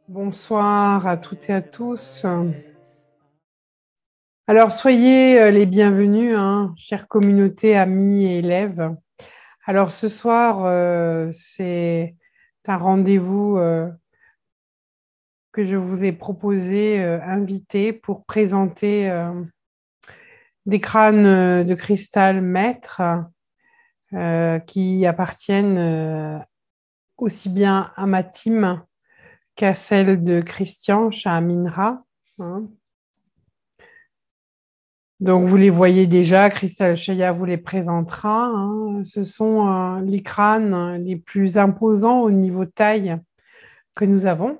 Bonsoir à toutes et à tous. Alors, soyez les bienvenus, chère communauté, amis et élèves. Alors, ce soir, c'est un rendez-vous que je vous ai proposé, invité, pour présenter des crânes de cristal maîtres qui appartiennent aussi bien à ma team qu'à celle de Christian Chaminra. Donc, vous les voyez déjà, Christelle Chaya vous les présentera. Ce sont les crânes les plus imposants au niveau taille que nous avons.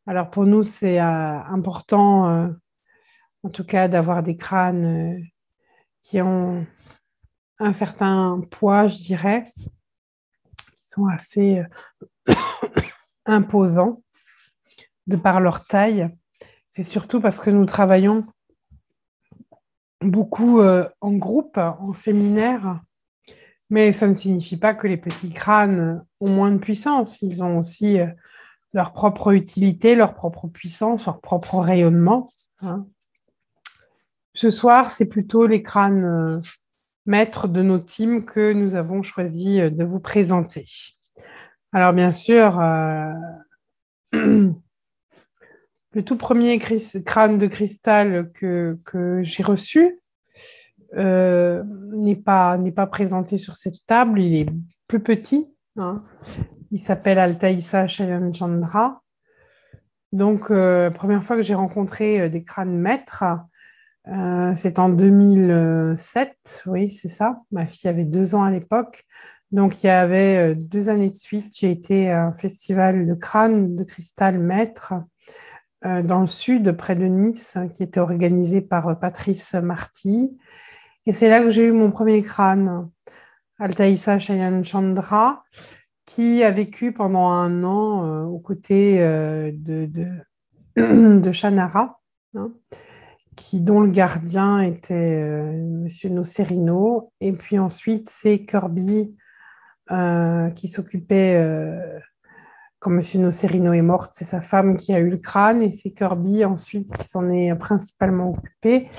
Alors, pour nous, c'est important, en tout cas, d'avoir des crânes qui ont un certain poids, je dirais, qui sont assez imposants de par leur taille. C'est surtout parce que nous travaillons beaucoup en groupe, en séminaire. Mais ça ne signifie pas que les petits crânes ont moins de puissance. Ils ont aussi leur propre utilité, leur propre puissance, leur propre rayonnement. Ce soir, c'est plutôt les crânes maîtres de nos teams que nous avons choisi de vous présenter. Alors bien sûr, le tout premier crâne de cristal que j'ai reçu n'est pas présenté sur cette table. Il est plus petit. Il s'appelle Altaïssa Shayan Chandra. Donc, la première fois que j'ai rencontré des crânes maîtres, c'est en 2007. Oui, c'est ça. Ma fille avait 2 ans à l'époque. Donc, il y avait 2 années de suite, j'ai été à un festival de crânes de cristal maître dans le sud, près de Nice, qui était organisé par Patrice Marty. Et c'est là que j'ai eu mon premier crâne, Altaïssa Shayan Chandra, qui a vécu pendant 1 an aux côtés de Shannara, dont le gardien était Monsieur Nocerino. Et puis ensuite, c'est Kirby qui s'occupait, quand Monsieur Nocerino est mort, c'est sa femme qui a eu le crâne, et c'est Kirby ensuite qui s'en est principalement occupé.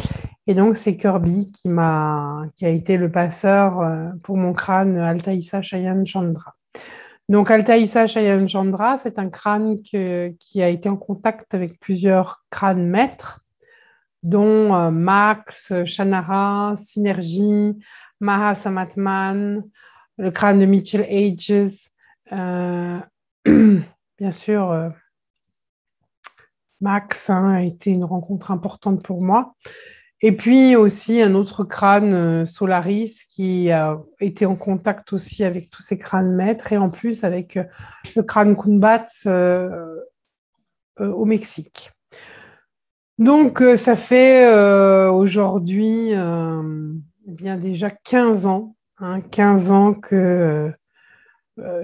Et donc, c'est Kirby qui a été le passeur pour mon crâne Altaïssa Shayan Chandra. Donc, Altaïssa Shayan Chandra, c'est un crâne qui a été en contact avec plusieurs crânes maîtres, dont Max, Shannara, Synergy, Maha Samatman, le crâne de Mitchell Ages. Bien sûr, Max a été une rencontre importante pour moi. Et puis aussi un autre crâne, Solaris, qui a été en contact aussi avec tous ces crânes maîtres, et en plus avec le crâne Kunbats au Mexique. Donc, ça fait aujourd'hui bien déjà 15 ans, 15 ans que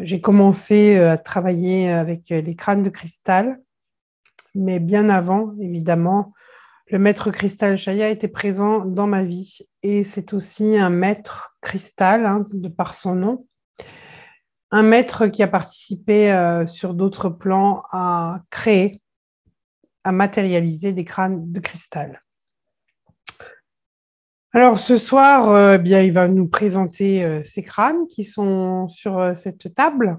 j'ai commencé à travailler avec les crânes de cristal, mais bien avant, évidemment, le maître cristal Chaya était présent dans ma vie, et c'est aussi un maître cristal, de par son nom, un maître qui a participé sur d'autres plans à créer, à matérialiser des crânes de cristal. Alors ce soir, bien, il va nous présenter ces crânes qui sont sur cette table.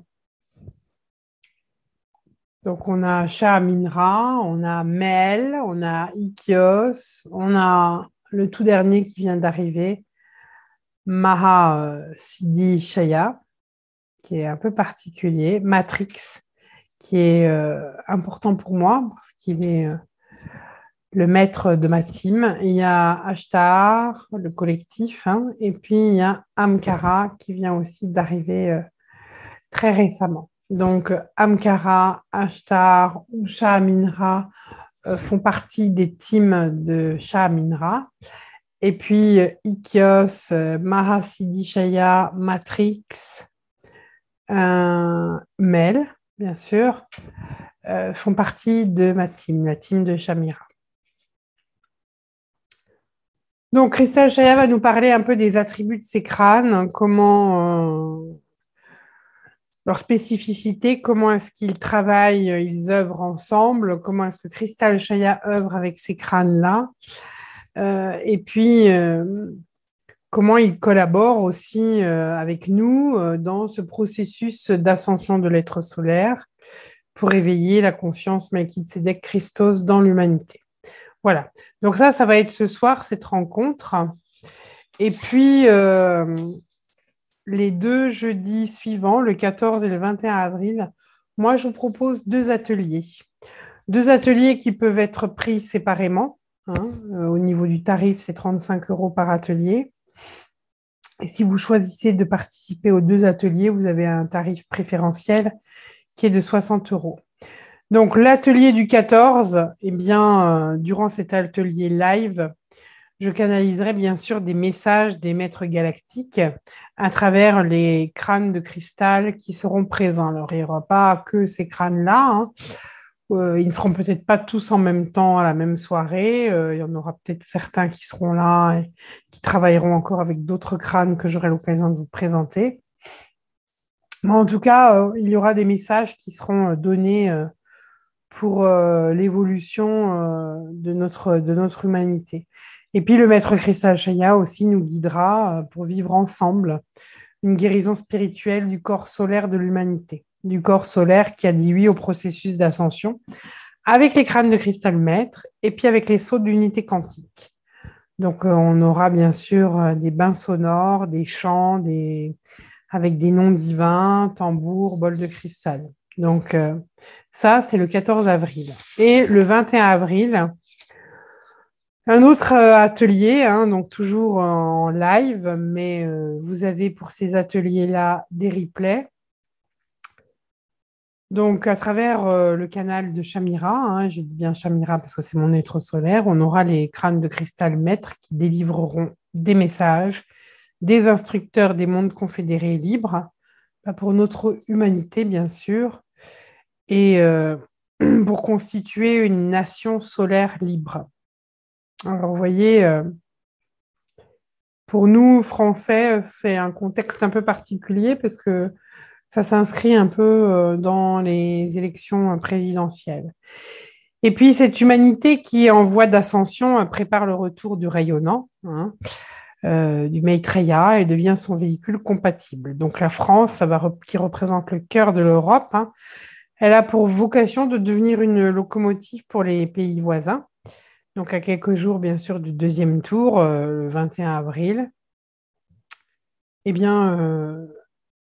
Donc on a Shah Aminra, on a Mel, on a Ikios, on a le tout dernier qui vient d'arriver, Maha Siddhi Shaya, qui est un peu particulier, Matrix, qui est important pour moi parce qu'il est le maître de ma team. Il y a Ashtar, le collectif, et puis il y a Amkara qui vient aussi d'arriver très récemment. Donc Amkara, Ashtar ou Shah Aminra font partie des teams de Shah Aminra. Et puis Ikios, Mahasiddhi Shaya, Matrix, Mel, bien sûr, font partie de ma team, la team de Shamira. Donc, Christelle Chaya va nous parler un peu des attributs de ces crânes, comment leur spécificité, comment est-ce qu'ils travaillent, ils œuvrent ensemble, comment est-ce que Cristal Shaya œuvre avec ces crânes-là, et puis comment ils collaborent aussi avec nous dans ce processus d'ascension de l'être solaire pour éveiller la conscience Melchizedek Christos dans l'humanité. Voilà. Donc ça va être ce soir, cette rencontre. Et puis, les 2 jeudis suivants, le 14 et le 21 avril, moi, je vous propose 2 ateliers. 2 ateliers qui peuvent être pris séparément. Au niveau du tarif, c'est 35 € par atelier. Et si vous choisissez de participer aux 2 ateliers, vous avez un tarif préférentiel qui est de 60 €. Donc, l'atelier du 14, eh bien, durant cet atelier live, je canaliserai bien sûr des messages des maîtres galactiques à travers les crânes de cristal qui seront présents. Alors, il n'y aura pas que ces crânes-là. Ils ne seront peut-être pas tous en même temps à la même soirée. Il y en aura peut-être certains qui seront là et qui travailleront encore avec d'autres crânes que j'aurai l'occasion de vous présenter. Mais en tout cas, il y aura des messages qui seront donnés pour l'évolution de notre humanité. Et puis le maître Cristal Shaya aussi nous guidera pour vivre ensemble une guérison spirituelle du corps solaire de l'humanité, du corps solaire qui a dit oui au processus d'ascension, avec les crânes de cristal maître et puis avec les sauts d'unité quantique. Donc on aura bien sûr des bains sonores, des chants, avec des noms divins, tambours, bols de cristal. Donc ça, c'est le 14 avril. Et le 21 avril, un autre atelier, donc toujours en live, mais vous avez pour ces ateliers-là des replays. Donc, à travers le canal de Shamira, je dis bien Shamira parce que c'est mon être solaire, on aura les crânes de cristal maîtres qui délivreront des messages, des instructeurs des mondes confédérés libres, pour notre humanité, bien sûr, et pour constituer une nation solaire libre. Alors, vous voyez, pour nous, Français, c'est un contexte un peu particulier parce que ça s'inscrit un peu dans les élections présidentielles. Et puis, cette humanité qui est en voie d'ascension prépare le retour du rayonnant, du Maitreya, et devient son véhicule compatible. Donc, la France, qui représente le cœur de l'Europe, elle a pour vocation de devenir une locomotive pour les pays voisins. Donc, à quelques jours, bien sûr, du 2e tour, le 21 avril, eh bien,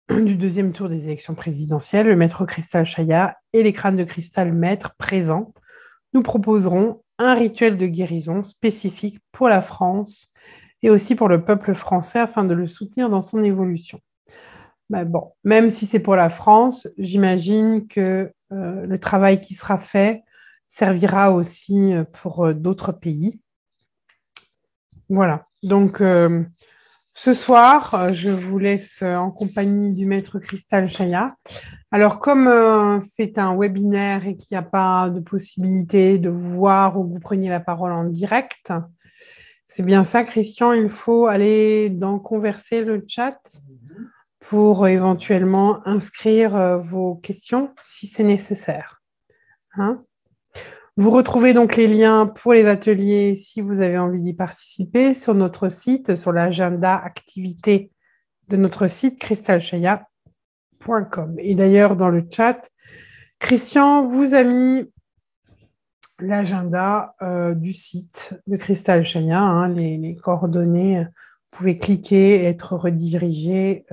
du 2e tour des élections présidentielles, le maître Cristal Shaya et les crânes de cristal maître présents nous proposeront un rituel de guérison spécifique pour la France et aussi pour le peuple français afin de le soutenir dans son évolution. Mais bon, même si c'est pour la France, j'imagine que le travail qui sera fait servira aussi pour d'autres pays. Voilà, donc ce soir, je vous laisse en compagnie du maître Cristal Shaya. Alors, comme c'est un webinaire et qu'il n'y a pas de possibilité de vous voir ou que vous preniez la parole en direct, c'est bien ça, Christian, il faut aller dans Converser le chat pour éventuellement inscrire vos questions si c'est nécessaire. Vous retrouvez donc les liens pour les ateliers si vous avez envie d'y participer sur notre site, sur l'agenda activité de notre site cristalshaya.com. Et d'ailleurs, dans le chat, Christian vous a mis l'agenda du site de Cristal Shaya, les coordonnées. Vous pouvez cliquer et être redirigé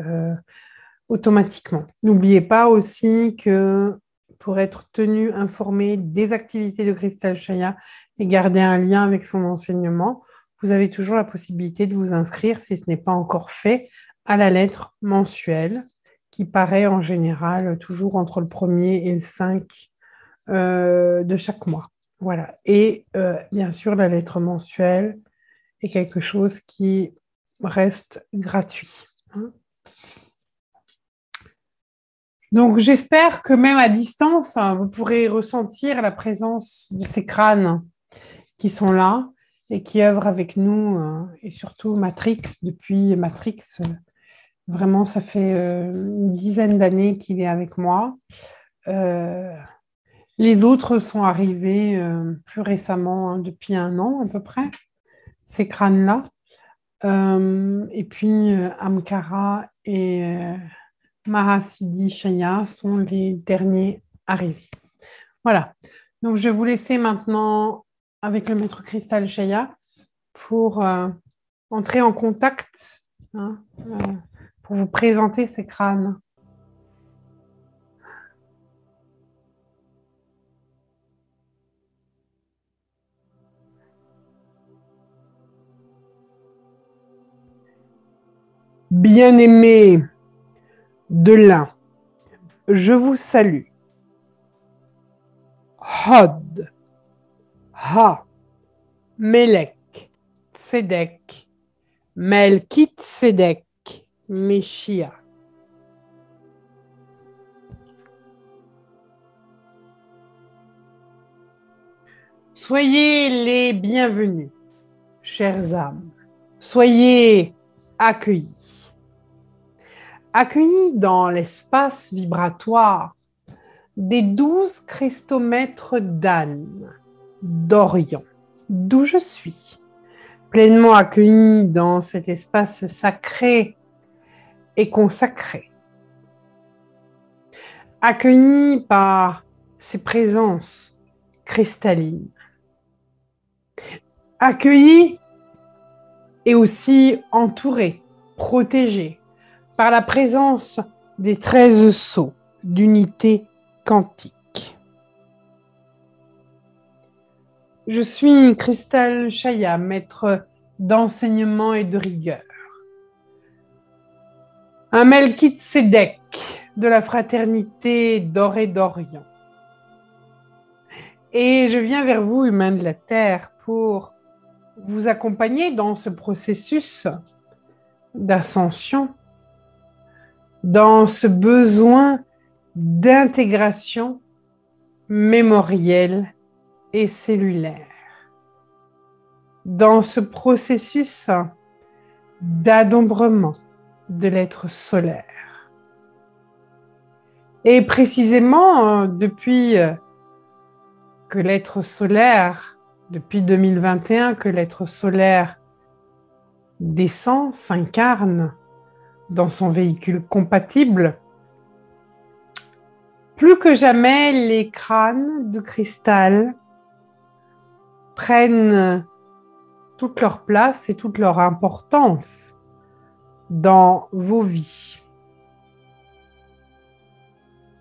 automatiquement. N'oubliez pas aussi que pour être tenu informé des activités de Cristal Shaya et garder un lien avec son enseignement, vous avez toujours la possibilité de vous inscrire, si ce n'est pas encore fait, à la lettre mensuelle qui paraît en général toujours entre le 1er et le 5 de chaque mois. Voilà. Et bien sûr, la lettre mensuelle est quelque chose qui reste gratuit. Donc, j'espère que même à distance, vous pourrez ressentir la présence de ces crânes qui sont là et qui œuvrent avec nous, et surtout Matrix, depuis Matrix, Vraiment, ça fait une dizaine d'années qu'il est avec moi. Euh, les autres sont arrivés plus récemment, hein, depuis un an à peu près, ces crânes-là. Et puis, Amkara et Mahasiddhi Shaya sont les derniers arrivés. Voilà. Donc, je vais vous laisser maintenant avec le maître cristal Shaya pour entrer en contact, hein, pour vous présenter ces crânes. Bien-aimés de l'un, je vous salue. Hod, Ha, Melek, Tzedek, Melkitsedek, Meshia. Soyez les bienvenus, chères âmes. Soyez accueillis. Accueillis dans l'espace vibratoire des 12 cristomètres d'âne d'Orient, d'où je suis, pleinement accueillis dans cet espace sacré et consacré. Accueillis par ces présences cristallines. Accueillis et aussi entourés, protégés par la présence des 13 sceaux d'unité quantique. Je suis Cristal Shaya, maître d'enseignement et de rigueur. Un Melkitsedek de la fraternité d'Or et d'Orient. Et je viens vers vous, humains de la Terre, pour vous accompagner dans ce processus d'ascension, dans ce besoin d'intégration mémorielle et cellulaire, dans ce processus d'adombrement de l'être solaire. Et précisément, depuis que l'être solaire, depuis 2021, que l'être solaire descend, s'incarne dans son véhicule compatible, plus que jamais, les crânes de cristal prennent toute leur place et toute leur importance dans vos vies.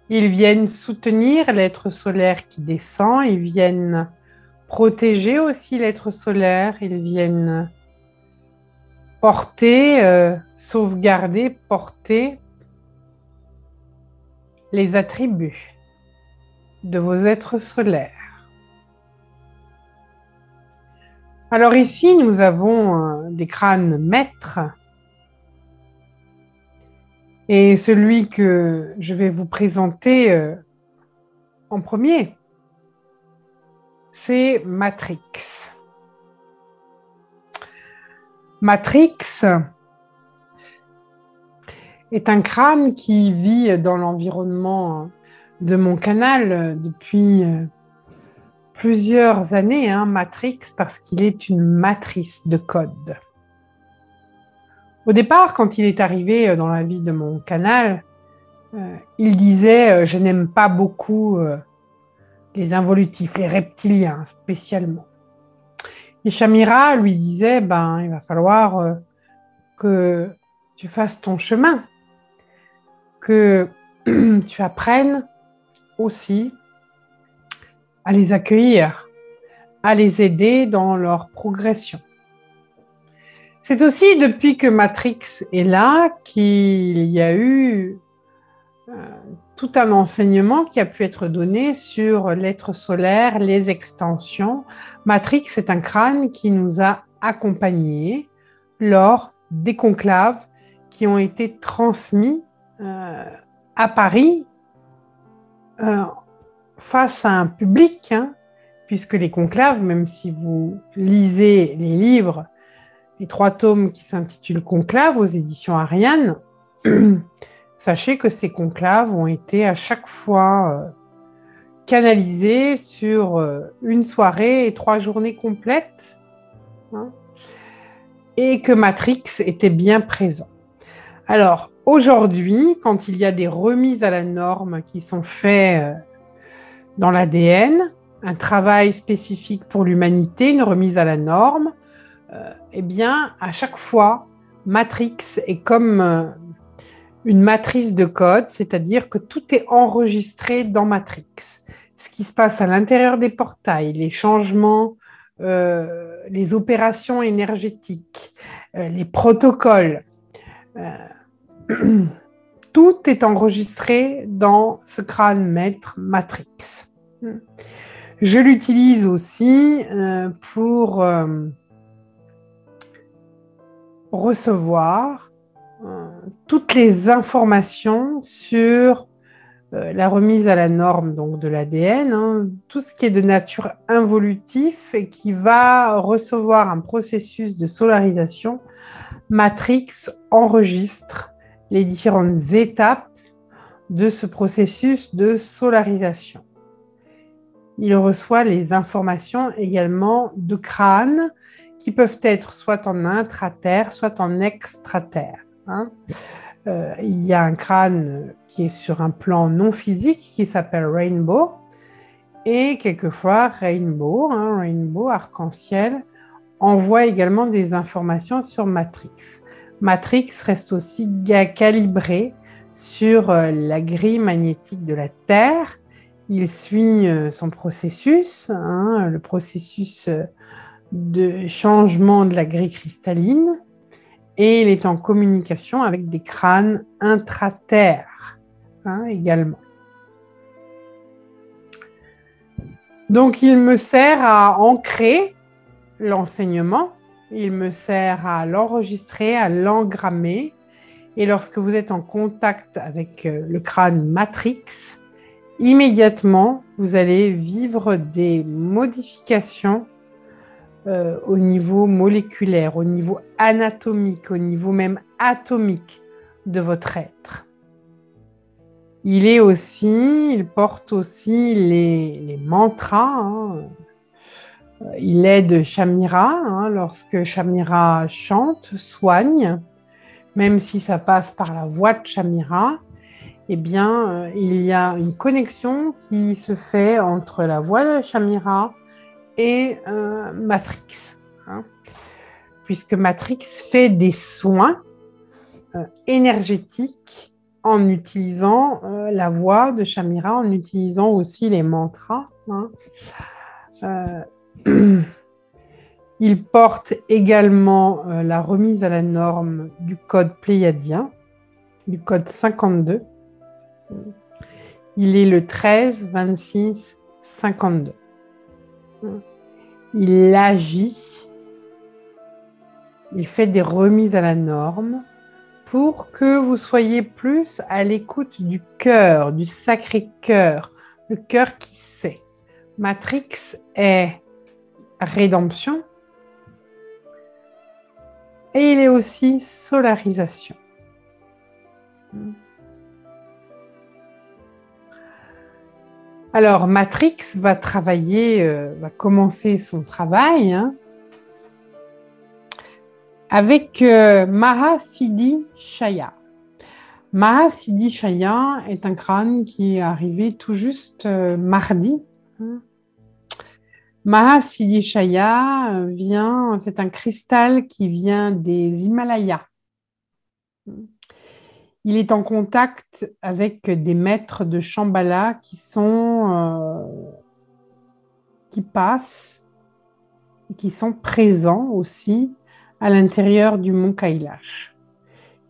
Ils viennent soutenir l'être solaire qui descend, ils viennent protéger aussi l'être solaire, ils viennent porter, sauvegarder, porter les attributs de vos êtres solaires. Alors ici, nous avons des crânes maîtres. Et celui que je vais vous présenter en premier, c'est Matrix. Matrix est un crâne qui vit dans l'environnement de mon canal depuis plusieurs années, hein, Matrix, parce qu'il est une matrice de code. Au départ, quand il est arrivé dans la vie de mon canal, il disait « Je n'aime pas beaucoup les involutifs, les reptiliens spécialement ». Et Shamira lui disait « Il va falloir que tu fasses ton chemin, que tu apprennes aussi à les accueillir, à les aider dans leur progression. » C'est aussi depuis que Matrix est là qu'il y a eu tout un enseignement qui a pu être donné sur l'être solaire, les extensions. Matrix est un crâne qui nous a accompagnés lors des conclaves qui ont été transmis à Paris face à un public, hein, puisque les conclaves, même si vous lisez les livres, les 3 tomes qui s'intitulent Conclave aux éditions Ariane, Sachez que ces conclaves ont été à chaque fois canalisés sur une soirée et 3 journées complètes, hein, et que Matrix était bien présent. Alors, aujourd'hui, quand il y a des remises à la norme qui sont faites dans l'ADN, un travail spécifique pour l'humanité, une remise à la norme, eh bien, à chaque fois, Matrix est comme une matrice de code, c'est-à-dire que tout est enregistré dans Matrix. Ce qui se passe à l'intérieur des portails, les changements, les opérations énergétiques, les protocoles, tout est enregistré dans ce crâne maître Matrix. Je l'utilise aussi pour recevoir toutes les informations sur la remise à la norme donc de l'ADN, hein, tout ce qui est de nature involutif et qui va recevoir un processus de solarisation. Matrix enregistre les différentes étapes de ce processus de solarisation. Il reçoit les informations également de crâne qui peuvent être soit en intraterre, soit en extraterre. Hein. Il y a un crâne qui est sur un plan non physique qui s'appelle Rainbow et quelquefois Rainbow, Rainbow, arc-en-ciel, envoie également des informations sur Matrix. Matrix reste aussi calibré sur la grille magnétique de la Terre. Il suit son processus, le processus de changement de la grille cristalline, et il est en communication avec des crânes intraterres également. Donc, il me sert à ancrer l'enseignement, il me sert à l'enregistrer, à l'engrammer. Et lorsque vous êtes en contact avec le crâne Matrix, immédiatement, vous allez vivre des modifications au niveau moléculaire, au niveau anatomique, au niveau même atomique de votre être. Il porte aussi les mantras. Il aide Shamira lorsque Shamira chante, soigne, même si ça passe par la voix de Shamira, eh bien, il y a une connexion qui se fait entre la voix de Shamira et Matrix, puisque Matrix fait des soins énergétiques en utilisant la voix de Shamira, en utilisant aussi les mantras. Il porte également la remise à la norme du code pléiadien, du code 52. Il est le 13 26 52. Il agit, il fait des remises à la norme pour que vous soyez plus à l'écoute du cœur, du sacré cœur, le cœur qui sait. Matrix est rédemption et il est aussi solarisation. Alors, Matrix va va commencer son travail avec Mahasiddhi Shaya. Mahasiddhi Shaya est un crâne qui est arrivé tout juste mardi. Mahasiddhi Shaya c'est un cristal qui vient des Himalayas. Il est en contact avec des maîtres de Shambhala qui passent et qui sont présents aussi à l'intérieur du mont Kailash.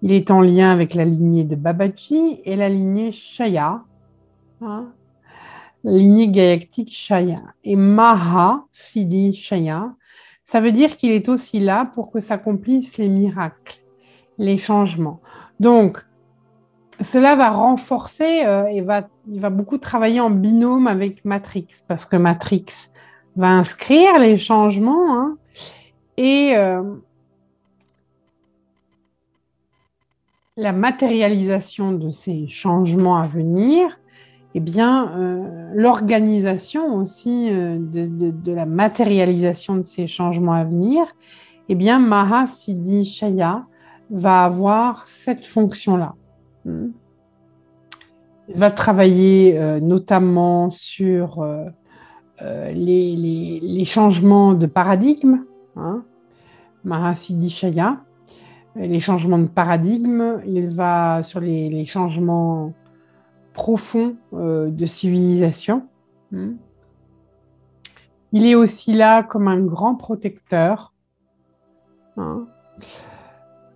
Il est en lien avec la lignée de Babaji et la lignée Shaya, la lignée galactique Shaya. Et Mahasiddhi Shaya, ça veut dire qu'il est aussi là pour que s'accomplissent les miracles, les changements. Donc, cela va renforcer il va beaucoup travailler en binôme avec Matrix, parce que Matrix va inscrire les changements et la matérialisation de ces changements à venir, eh bien, l'organisation aussi de la matérialisation de ces changements à venir, eh bien, Mahasiddhi Shaya va avoir cette fonction-là. Il va travailler notamment sur les changements de paradigme, hein, Mahasiddhi Shaya, les changements de paradigme, il va sur les changements profonds de civilisation. Il est aussi là comme un grand protecteur. Hein.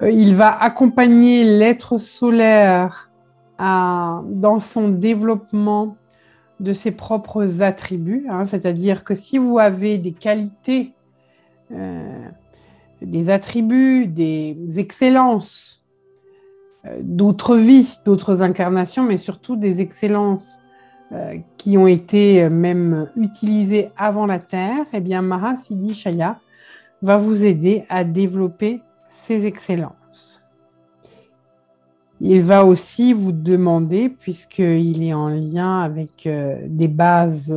Il va accompagner l'être solaire dans son développement de ses propres attributs. Hein, c'est-à-dire que si vous avez des qualités, des attributs, des excellences d'autres vies, d'autres incarnations, mais surtout des excellences qui ont été même utilisées avant la Terre, eh bien Mahasiddhi Shaya va vous aider à développer ces excellences. Il va aussi vous demander, puisqu'il est en lien avec des bases,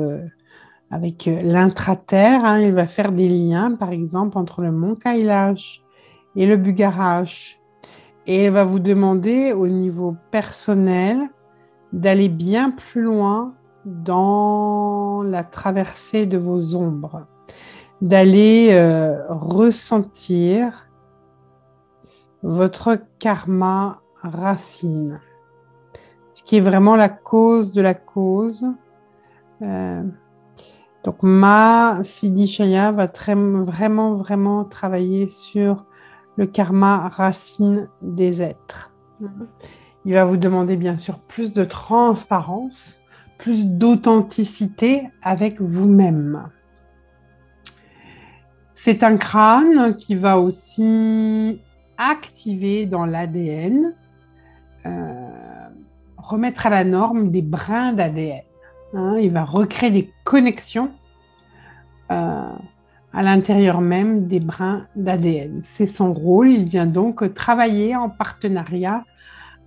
avec l'intra-terre, hein, il va faire des liens, par exemple, entre le mont Kailash et le Bugarash. Et il va vous demander, au niveau personnel, d'aller bien plus loin dans la traversée de vos ombres, d'aller ressentir votre karma racine, ce qui est vraiment la cause de la cause. Donc, Mahasiddhi Shaya va vraiment travailler sur le karma racine des êtres. Il va vous demander bien sûr plus de transparence, plus d'authenticité avec vous-même. C'est un crâne qui va aussi activer dans l'ADN, remettre à la norme des brins d'ADN. Hein, il va recréer des connexions à l'intérieur même des brins d'ADN. C'est son rôle. Il vient donc travailler en partenariat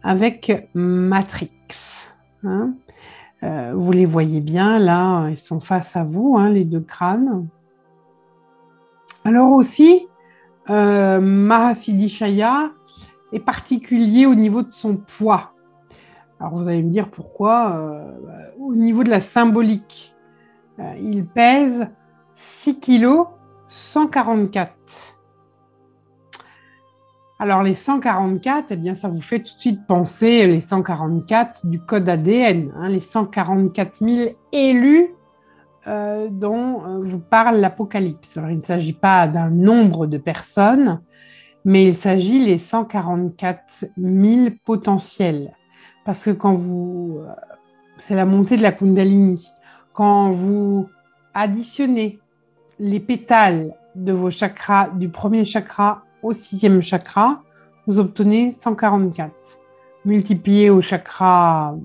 avec Matrix. Hein. Vous les voyez bien, là, ils sont face à vous, hein, les deux crânes. Alors aussi, Mahasiddhi Shaya est particulier au niveau de son poids. Alors vous allez me dire pourquoi. Au niveau de la symbolique, il pèse 6 kg 144. Alors les 144, eh bien, ça vous fait tout de suite penser les 144 du code ADN, hein, les 144 000 élus dont vous parle l'Apocalypse. Alors il ne s'agit pas d'un nombre de personnes, mais il s'agit des 144 000 potentiels. Parce que quand vous... c'est la montée de la Kundalini. Quand vous additionnez les pétales de vos chakras, du premier chakra au 6e chakra, vous obtenez 144. Multiplié au chakra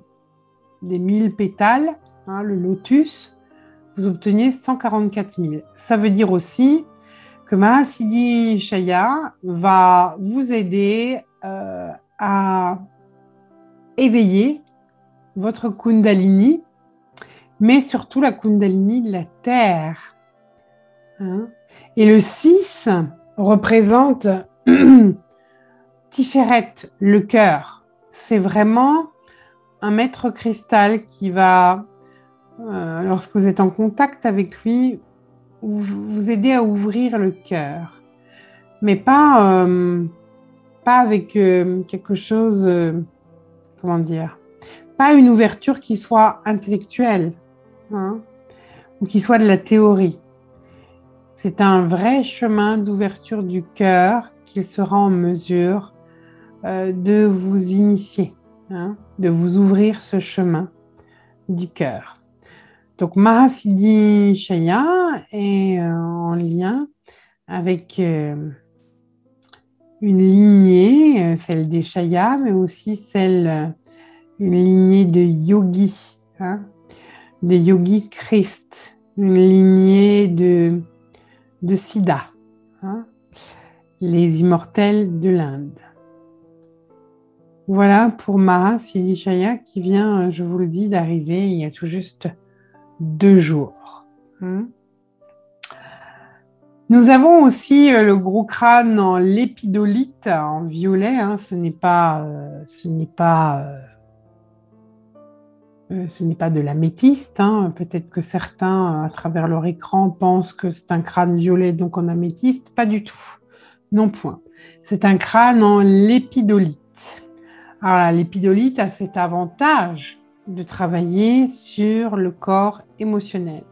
des 1000 pétales, hein, le lotus, vous obtenez 144 000. Ça veut dire aussi que Mahasiddhi Shaya va vous aider à éveiller votre Kundalini, mais surtout la Kundalini de la Terre. Hein? Et le 6 représente Tiferet, le cœur. C'est vraiment un maître cristal qui va, lorsque vous êtes en contact avec lui, vous aider à ouvrir le cœur. Mais pas avec quelque chose, comment dire, pas une ouverture qui soit intellectuelle, hein, ou qui soit de la théorie. C'est un vrai chemin d'ouverture du cœur qu'il sera en mesure de vous initier, hein, de vous ouvrir ce chemin du cœur. Donc Mahasiddhi Shaya est en lien avec une lignée, celle des Shaya, mais aussi une lignée de yogis, hein, des yogis Christ, une lignée de Siddha, hein, les immortels de l'Inde. Voilà pour Maha Siddhishaya qui vient, je vous le dis, d'arriver il y a tout juste 2 jours. Nous avons aussi le gros crâne en lépidolite, en violet. Ce n'est pas de l'améthyste. Peut-être que certains, à travers leur écran, pensent que c'est un crâne violet, donc en améthyste. Pas du tout. Non point. C'est un crâne en lépidolite. Alors, l'épidolite a cet avantage de travailler sur le corps émotionnel.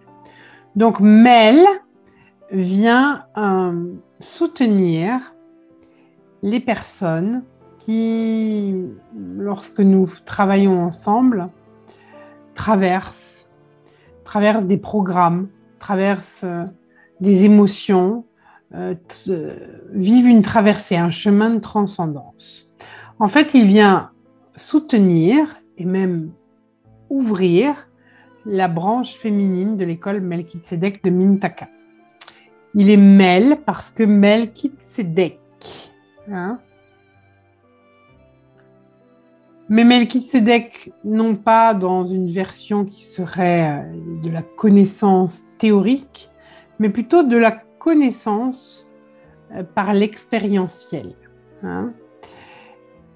Donc, Mel vient soutenir les personnes qui, lorsque nous travaillons ensemble, traversent des programmes, traversent des émotions, vivent une traversée, un chemin de transcendance. En fait, il vient soutenir et même ouvrir la branche féminine de l'école Melchizedek de Mintaka. Il est Mel parce que Melchizedek. Mais Melchizedek, non pas dans une version qui serait de la connaissance théorique, mais plutôt de la connaissance par l'expérientiel.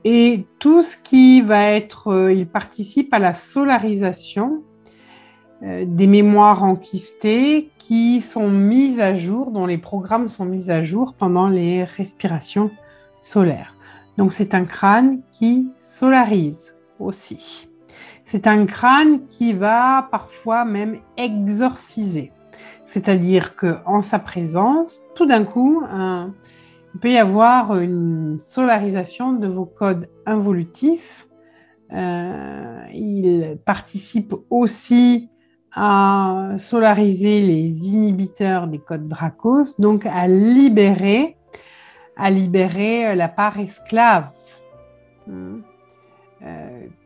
Et tout ce qui va être, il participe à la solarisation des mémoires enquistées qui sont mises à jour, dont les programmes sont mis à jour pendant les respirations solaires. Donc c'est un crâne qui solarise aussi. C'est un crâne qui va parfois même exorciser. C'est-à-dire qu'en sa présence, tout d'un coup, il peut y avoir une solarisation de vos codes involutifs. Il participe aussi à solariser les inhibiteurs des codes Dracos, donc à libérer la part esclave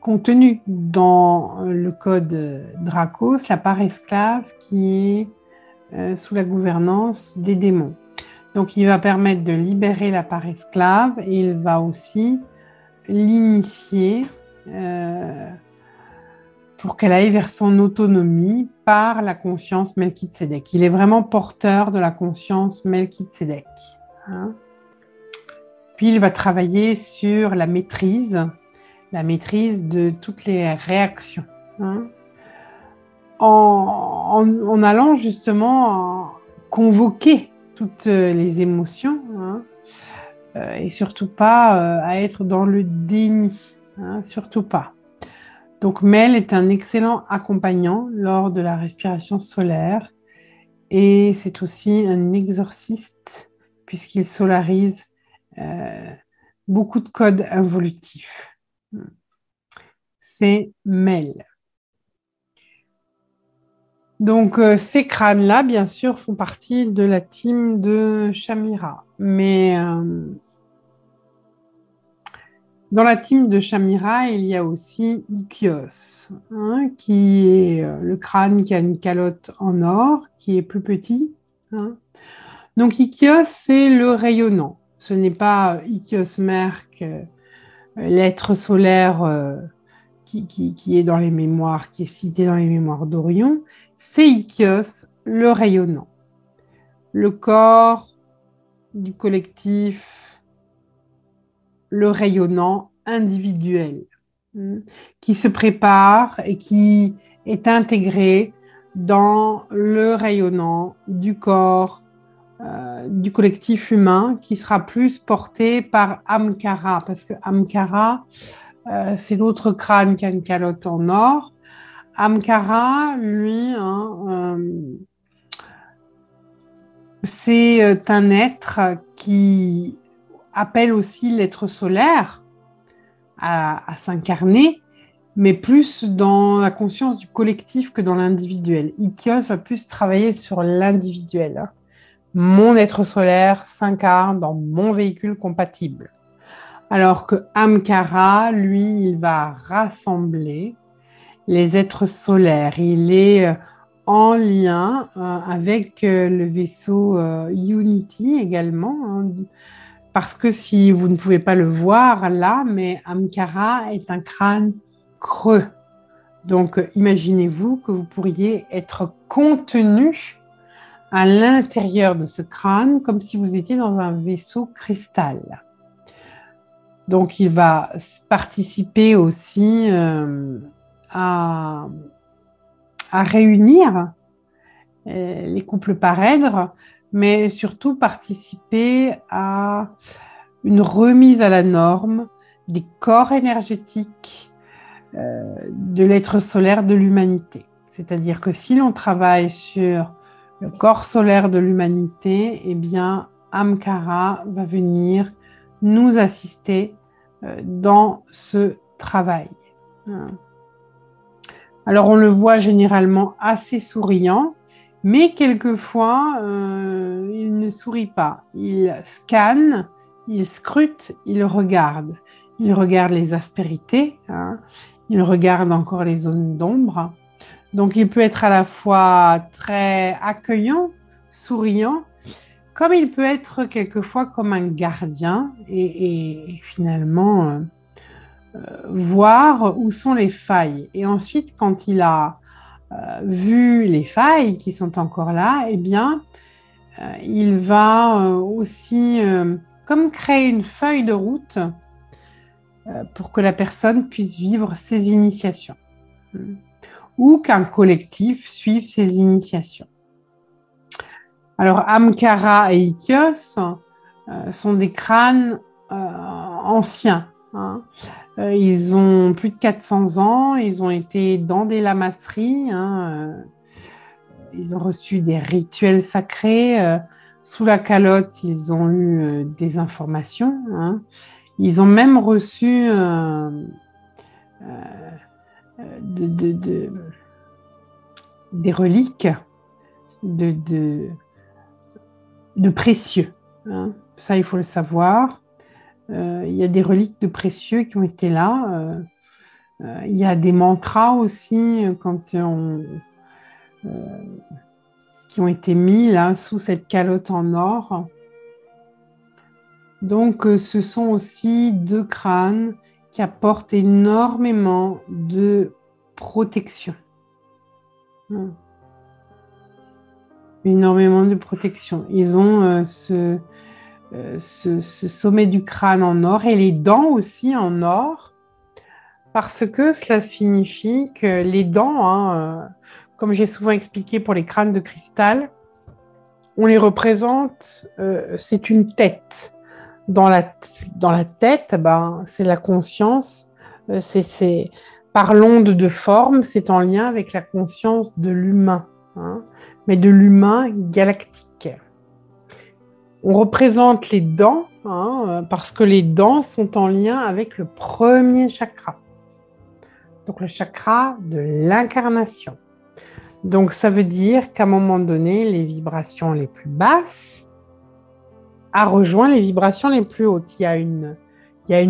contenue dans le code Dracos, la part esclave qui est sous la gouvernance des démons. Donc, il va permettre de libérer la part esclave et il va aussi l'initier pour qu'elle aille vers son autonomie par la conscience Melchizedek. Il est vraiment porteur de la conscience Melchizedek. Puis, il va travailler sur la maîtrise de toutes les réactions. En allant justement convoquer toutes les émotions et surtout pas à être dans le déni, surtout pas. Donc Mel est un excellent accompagnant lors de la respiration solaire et c'est aussi un exorciste puisqu'il solarise beaucoup de codes involutifs. C'est Mel. Donc, ces crânes-là, bien sûr, font partie de la team de Shamira. Mais dans la team de Shamira, il y a aussi Ikios, qui est le crâne qui a une calotte en or, qui est plus petit. Donc, Ikios, c'est le rayonnant. Ce n'est pas Ikios Merk, l'être solaire qui est dans les mémoires, qui est cité dans les mémoires d'Orion. C'est Ikios, le rayonnant, le corps du collectif, le rayonnant individuel, qui se prépare et qui est intégré dans le rayonnant du corps du collectif humain, qui sera plus porté par Amkara, parce que Amkara, c'est l'autre crâne qui a une calotte en or. Amkara, lui, c'est un être qui appelle aussi l'être solaire à s'incarner, mais plus dans la conscience du collectif que dans l'individuel. Ikios va plus travailler sur l'individuel. Mon être solaire s'incarne dans mon véhicule compatible. Alors que Amkara, lui, il va rassembler les êtres solaires. Il est en lien avec le vaisseau Unity également, parce que si vous ne pouvez pas le voir là, mais Amkara est un crâne creux. Donc, imaginez-vous que vous pourriez être contenu à l'intérieur de ce crâne, comme si vous étiez dans un vaisseau cristal. Donc, il va participer aussi à réunir les couples parèdres, mais surtout participer à une remise à la norme des corps énergétiques de l'être solaire de l'humanité. C'est-à-dire que si l'on travaille sur le corps solaire de l'humanité, eh bien, Amkara va venir nous assister dans ce travail. Alors, on le voit généralement assez souriant, mais quelquefois, il ne sourit pas. Il scanne, il scrute, il regarde. Il regarde les aspérités, il regarde encore les zones d'ombre. Donc, il peut être à la fois très accueillant, souriant, comme il peut être quelquefois comme un gardien et finalement voir où sont les failles. Et ensuite, quand il a vu les failles qui sont encore là, eh bien, il va aussi comme créer une feuille de route pour que la personne puisse vivre ses initiations ou qu'un collectif suive ses initiations. Alors, Amkara et Ikios sont des crânes anciens. Ils ont plus de 400 ans, ils ont été dans des lamasseries, ils ont reçu des rituels sacrés, sous la calotte, ils ont eu des informations, ils ont même reçu des reliques de précieux. Ça, il faut le savoir. Il y a des reliques de précieux qui ont été là. Il y a des mantras aussi qui ont été mis là sous cette calotte en or. Donc, ce sont aussi deux crânes qui apportent énormément de protection. Énormément de protection. Ils ont ce sommet du crâne en or et les dents aussi en or, parce que cela signifie que les dents, comme j'ai souvent expliqué pour les crânes de cristal, on les représente, c'est une tête. Dans la tête, c'est la conscience, par l'onde de forme, c'est en lien avec la conscience de l'humain, mais de l'humain galactique. On représente les dents, parce que les dents sont en lien avec le premier chakra. Donc le chakra de l'incarnation. Donc ça veut dire qu'à un moment donné, les vibrations les plus basses a rejoint les vibrations les plus hautes. Il y a une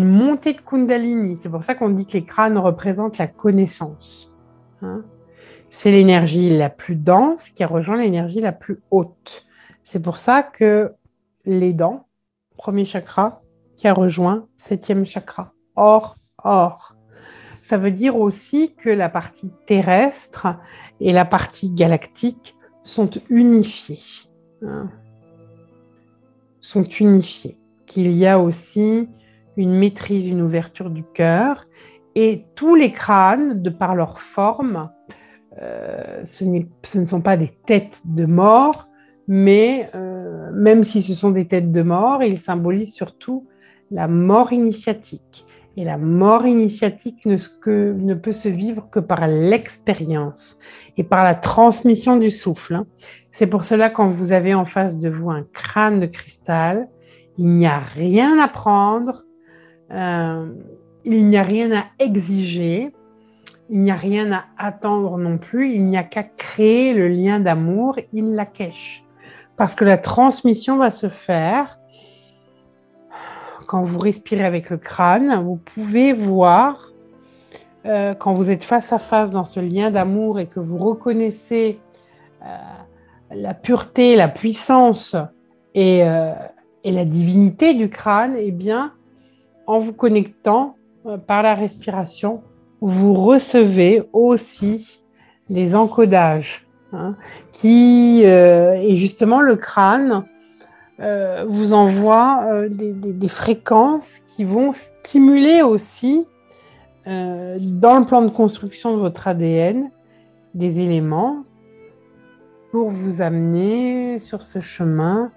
montée de Kundalini. C'est pour ça qu'on dit que les crânes représentent la connaissance. C'est l'énergie la plus dense qui a rejoint l'énergie la plus haute. C'est pour ça que les dents, premier chakra, qui a rejoint septième chakra. Or. Ça veut dire aussi que la partie terrestre et la partie galactique sont unifiées. Qu'il y a aussi une maîtrise, une ouverture du cœur. Et tous les crânes, de par leur forme, ce ne sont pas des têtes de mort, mais même si ce sont des têtes de mort, ils symbolisent surtout la mort initiatique. Et la mort initiatique ne peut se vivre que par l'expérience et par la transmission du souffle. C'est pour cela, quand vous avez en face de vous un crâne de cristal, il n'y a rien à prendre, il n'y a rien à exiger, il n'y a rien à attendre non plus, il n'y a qu'à créer le lien d'amour, in Lakesh. Parce que la transmission va se faire quand vous respirez avec le crâne. Vous pouvez voir, quand vous êtes face à face dans ce lien d'amour et que vous reconnaissez la pureté, la puissance et Et la divinité du crâne, eh bien, en vous connectant par la respiration, vous recevez aussi des encodages, hein, et justement le crâne vous envoie des fréquences qui vont stimuler aussi dans le plan de construction de votre ADN des éléments pour vous amener sur ce chemin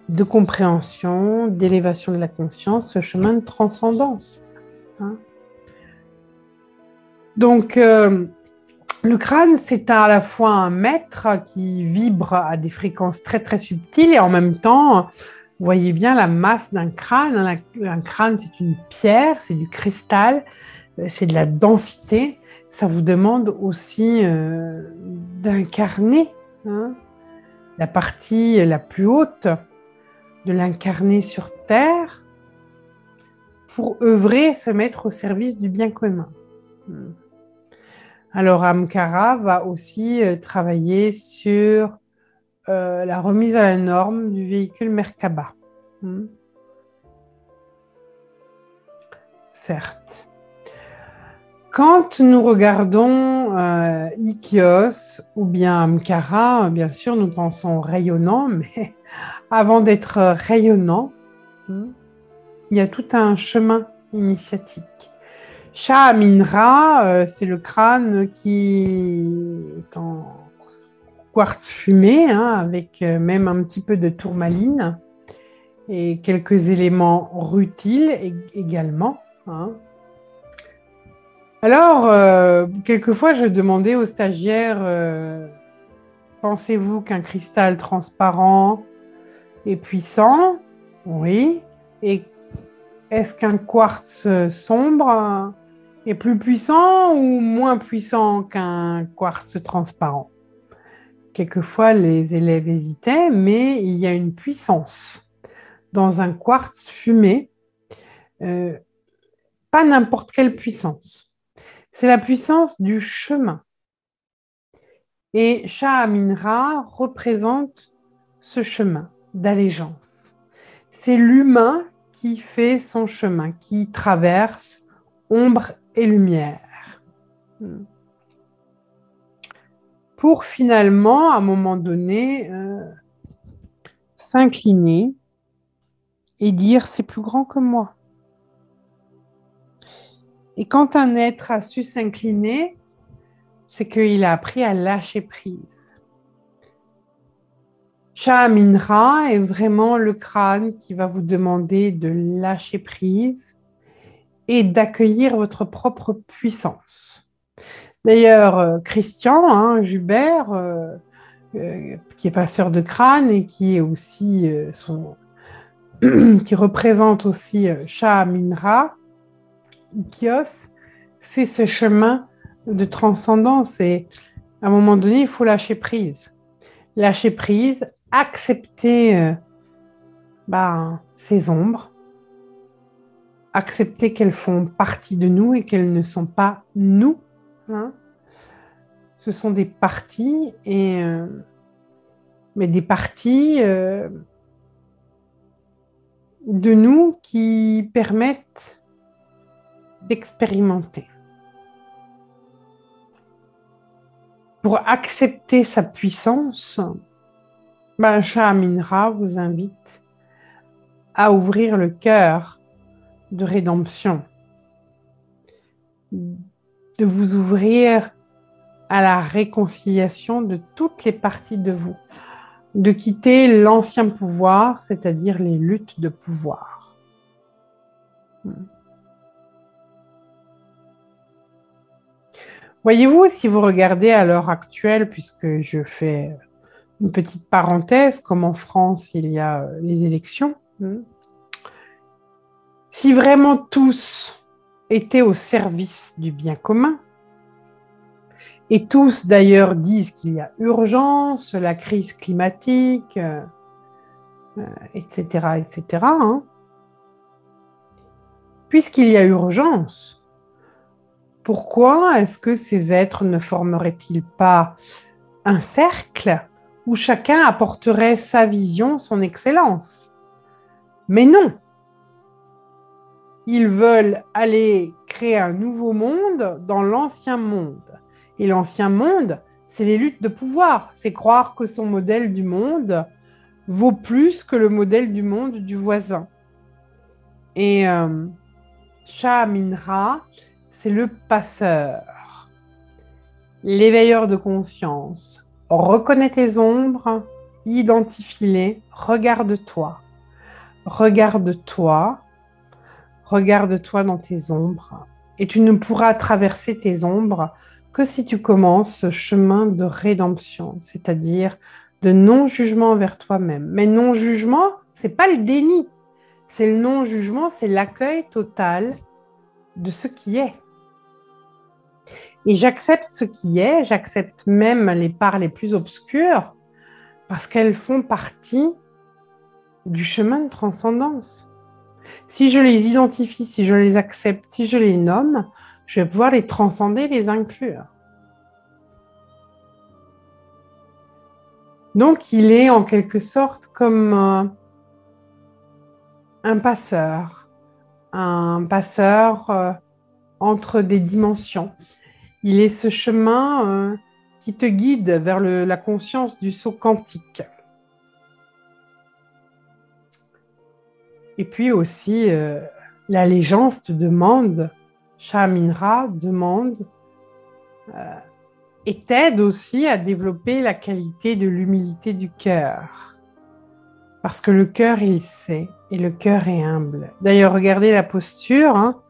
de compréhension, d'élévation de la conscience, ce chemin de transcendance. Hein. Donc, le crâne, c'est à la fois un maître qui vibre à des fréquences très, très subtiles et en même temps, vous voyez bien la masse d'un crâne. Un crâne, c'est une pierre, c'est du cristal, c'est de la densité. Ça vous demande aussi d'incarner la partie la plus haute, de l'incarner sur Terre pour œuvrer, se mettre au service du bien commun. Alors, Amkara va aussi travailler sur la remise à la norme du véhicule Merkaba. Certes. Quand nous regardons Ikios ou bien Amkara, bien sûr, nous pensons rayonnant, mais avant d'être rayonnant, il y a tout un chemin initiatique. Shah Aminra, c'est le crâne qui est en quartz fumé, avec même un petit peu de tourmaline et quelques éléments rutiles également. Alors, quelquefois, je demandais aux stagiaires, pensez-vous qu'un cristal transparent est puissant? Oui. Et est-ce qu'un quartz sombre est plus puissant ou moins puissant qu'un quartz transparent? Quelquefois, les élèves hésitaient, mais il y a une puissance dans un quartz fumé, pas n'importe quelle puissance. C'est la puissance du chemin. Et Shah Aminra représente ce chemin d'allégeance. C'est l'humain qui fait son chemin, qui traverse ombre et lumière. Pour finalement, à un moment donné, s'incliner et dire « c'est plus grand que moi ». Et quand un être a su s'incliner, c'est qu'il a appris à lâcher prise. Shah Aminra est vraiment le crâne qui va vous demander de lâcher prise et d'accueillir votre propre puissance. D'ailleurs, Christian Jubert, qui est passeur de crâne et qui est aussi qui représente aussi Shah Aminra, Ikios, c'est ce chemin de transcendance et à un moment donné, il faut lâcher prise. Lâcher prise, accepter ces ombres, accepter qu'elles font partie de nous et qu'elles ne sont pas nous. Ce sont des parties, mais des parties de nous qui permettent d'expérimenter. Pour accepter sa puissance, Shah Aminra vous invite à ouvrir le cœur de rédemption, de vous ouvrir à la réconciliation de toutes les parties de vous, de quitter l'ancien pouvoir, c'est-à-dire les luttes de pouvoir. Voyez-vous, si vous regardez à l'heure actuelle, puisque je fais une petite parenthèse, comme en France, il y a les élections, si vraiment tous étaient au service du bien commun, et tous d'ailleurs disent qu'il y a urgence, la crise climatique, etc., etc., puisqu'il y a urgence, pourquoi est-ce que ces êtres ne formeraient-ils pas un cercle où chacun apporterait sa vision, son excellence? Mais non, ils veulent aller créer un nouveau monde dans l'ancien monde. Et l'ancien monde, c'est les luttes de pouvoir. C'est croire que son modèle du monde vaut plus que le modèle du monde du voisin. Et Shah Amin-Ra, c'est le passeur, l'éveilleur de conscience. Reconnais tes ombres, identifie-les, regarde-toi. Regarde-toi, regarde-toi dans tes ombres. Et tu ne pourras traverser tes ombres que si tu commences ce chemin de rédemption, c'est-à-dire de non-jugement envers toi-même. Mais non-jugement, c'est pas le déni. C'est le non-jugement, c'est l'accueil total de ce qui est. Et j'accepte ce qui est, j'accepte même les parts les plus obscures parce qu'elles font partie du chemin de transcendance. Si je les identifie, si je les accepte, si je les nomme, je vais pouvoir les transcender, les inclure. Donc, il est en quelque sorte comme un passeur entre des dimensions. Il est ce chemin qui te guide vers la conscience du saut quantique. Et puis aussi, l'allégeance te demande, Shah Amin-Ra demande, et t'aide aussi à développer la qualité de l'humilité du cœur. Parce que le cœur, il sait, et le cœur est humble. D'ailleurs, regardez la posture, hein,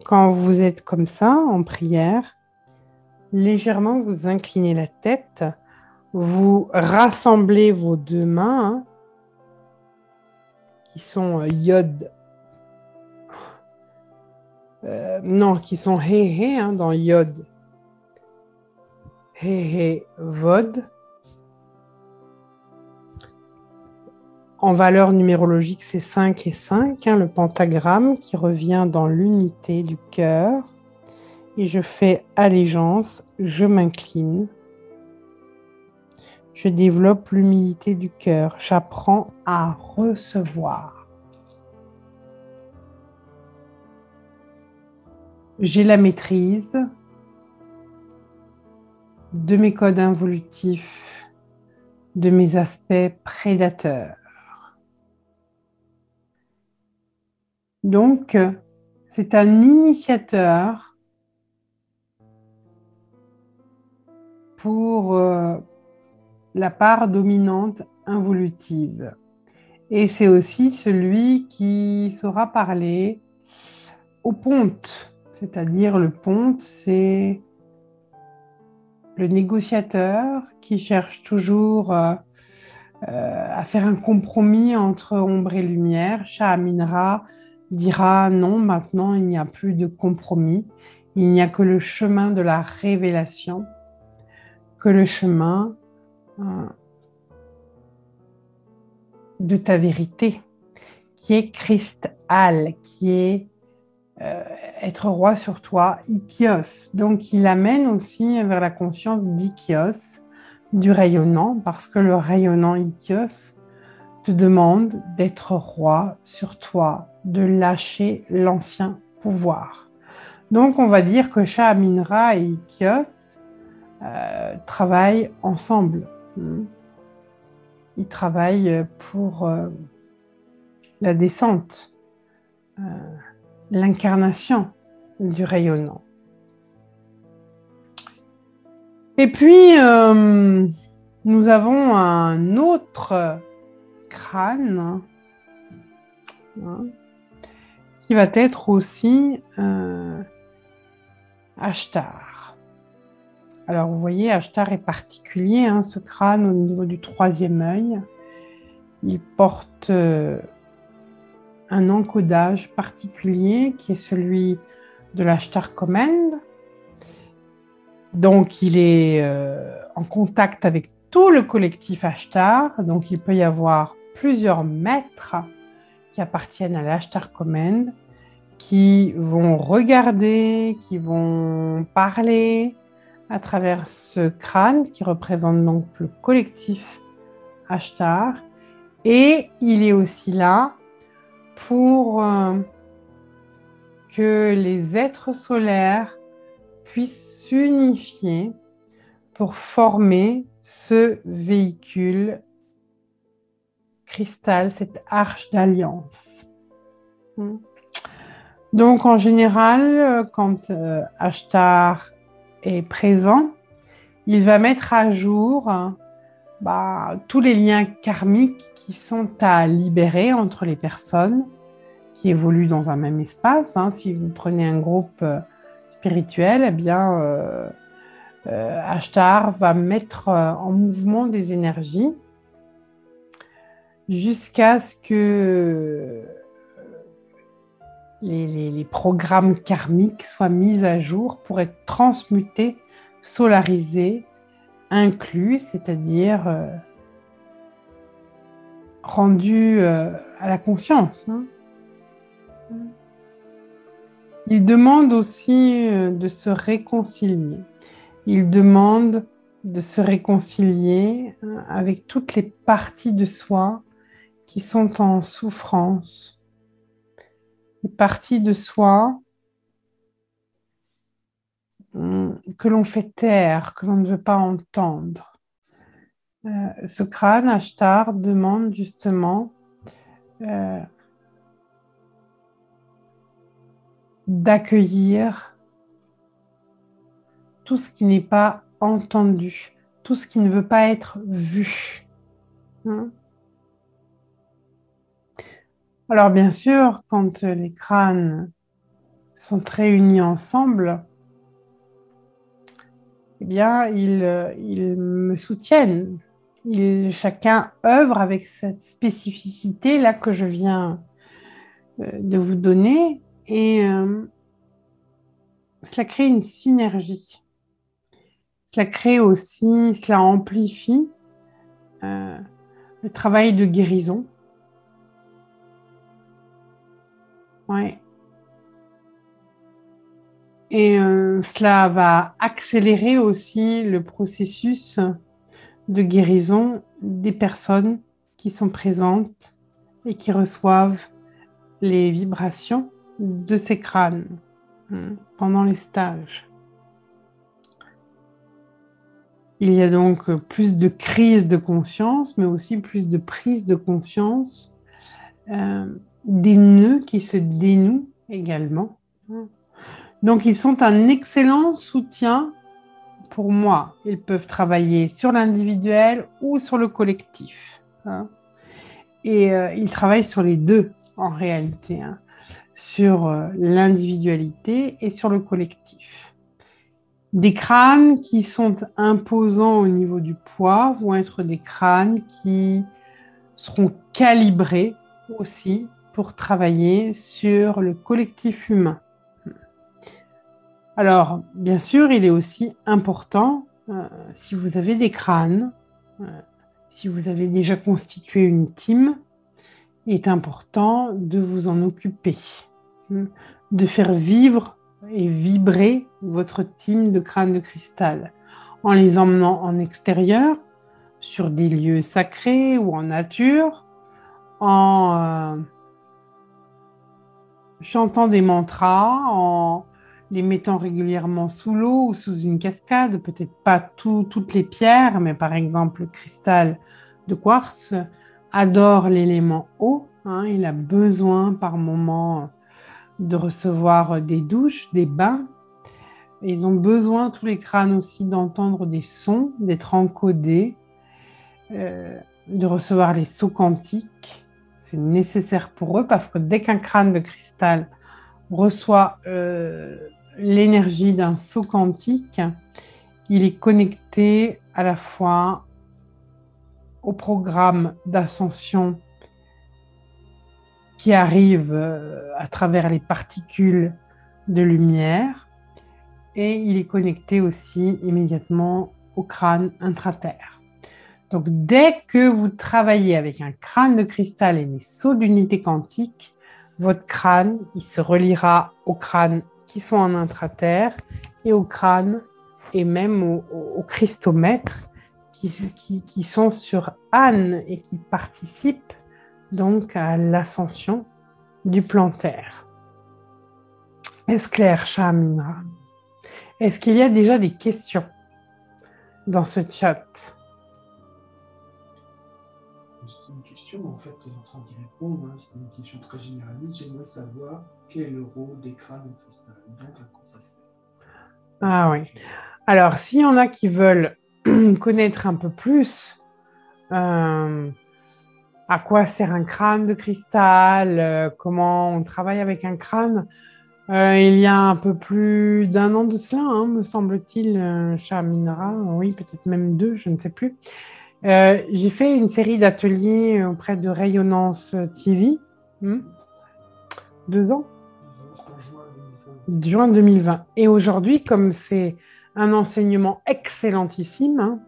quand vous êtes comme ça, en prière, légèrement, vous inclinez la tête, vous rassemblez vos deux mains, hein, qui sont yod, qui sont hé, hein, dans yod, hé, vod. En valeur numérologique, c'est 5 et 5, hein, le pentagramme qui revient dans l'unité du cœur. Et je fais allégeance, je m'incline. Je développe l'humilité du cœur. J'apprends à recevoir. J'ai la maîtrise de mes codes involutifs, de mes aspects prédateurs. Donc, c'est un initiateur pour la part dominante involutive. Et c'est aussi celui qui saura parler au ponte, c'est-à-dire le ponte, c'est le négociateur qui cherche toujours à faire un compromis entre ombre et lumière. Shah Amin-Ra dira non, maintenant il n'y a plus de compromis, il n'y a que le chemin de la révélation, que le chemin de ta vérité, qui est cristal, qui est être roi sur toi, Ikios. Donc, il amène aussi vers la conscience d'Ikios, du rayonnant, parce que le rayonnant Ikios te demande d'être roi sur toi, de lâcher l'ancien pouvoir. Donc, on va dire que Shah Amin-Ra et Ikios travaillent ensemble. Ils travaillent pour la descente, l'incarnation du rayonnant. Et puis, nous avons un autre crâne qui va être aussi Ashtar. Alors, vous voyez, Ashtar est particulier, hein, ce crâne au niveau du troisième œil. Il porte un encodage particulier qui est celui de l'Ashtar Command. Donc, il est en contact avec tout le collectif Ashtar. Donc, il peut y avoir plusieurs maîtres qui appartiennent à l'Ashtar Command, qui vont regarder, qui vont parler à travers ce crâne qui représente donc le collectif Ashtar. Et il est aussi là pour que les êtres solaires puissent s'unifier pour former ce véhicule cristal, cette arche d'alliance. Donc, en général, quand Ashtar est présent, il va mettre à jour tous les liens karmiques qui sont à libérer entre les personnes qui évoluent dans un même espace. Si vous prenez un groupe spirituel, eh bien, Ashtar va mettre en mouvement des énergies jusqu'à ce que les programmes karmiques soient mis à jour pour être transmutés, solarisés, inclus, c'est-à-dire rendus à la conscience. Il demande aussi de se réconcilier. Il demande de se réconcilier avec toutes les parties de soi qui sont en souffrance. Les parties de soi que l'on fait taire, que l'on ne veut pas entendre. Ce crâne, Ashtar, demande justement d'accueillir tout ce qui n'est pas entendu, tout ce qui ne veut pas être vu. Alors bien sûr, quand les crânes sont réunis ensemble, eh bien, ils me soutiennent. Chacun œuvre avec cette spécificité-là que je viens de vous donner et cela crée une synergie. Cela amplifie le travail de guérison. Ouais. Et cela va accélérer aussi le processus de guérison des personnes qui sont présentes et qui reçoivent les vibrations de ces crânes pendant les stages. Il y a donc plus de crise de conscience, mais aussi plus de prise de conscience, des nœuds qui se dénouent également. Donc, ils sont un excellent soutien pour moi. Ils peuvent travailler sur l'individuel ou sur le collectif. Et ils travaillent sur les deux, en réalité, sur l'individualité et sur le collectif. Des crânes qui sont imposants au niveau du poids vont être des crânes qui seront calibrés aussi pour travailler sur le collectif humain. Alors, bien sûr, il est aussi important, si vous avez des crânes, si vous avez déjà constitué une team, il est important de vous en occuper, de faire vivre et vibrer votre team de crânes de cristal en les emmenant en extérieur, sur des lieux sacrés ou en nature, en chantant des mantras, en les mettant régulièrement sous l'eau ou sous une cascade, peut-être pas toutes les pierres, mais par exemple le cristal de quartz adore l'élément eau, il a besoin par moment de recevoir des douches, des bains. Ils ont besoin, tous les crânes aussi, d'entendre des sons, d'être encodés, de recevoir les sauts quantiques. C'est nécessaire pour eux parce que dès qu'un crâne de cristal reçoit l'énergie d'un saut quantique, il est connecté à la fois au programme d'ascension qui arrive à travers les particules de lumière et il est connecté aussi immédiatement au crâne intraterre. Donc, dès que vous travaillez avec un crâne de cristal et les sauts d'unité quantique, votre crâne, il se reliera aux crânes qui sont en intraterre et aux crânes et même aux cristomètres qui sont sur Anne et qui participent donc à l'ascension du plan Terre. Est-ce clair, Shaminra? Est-ce qu'il y a déjà des questions dans ce chat? C'est une question, mais en fait, tu es en train d'y répondre. Hein. C'est une question très généraliste. J'aimerais savoir quel est le rôle des crânes de cristal. Donc, à quoi ça sert? Ah oui. Alors, s'il y en a qui veulent connaître un peu plus à quoi sert un crâne de cristal, comment on travaille avec un crâne, il y a un peu plus d'un an de cela, hein, me semble-t-il, chez Aminara, oui, peut-être même 2, je ne sais plus. J'ai fait une série d'ateliers auprès de Rayonnance TV, 2 ans, juin 2020. Et aujourd'hui, comme c'est un enseignement excellentissime, hein,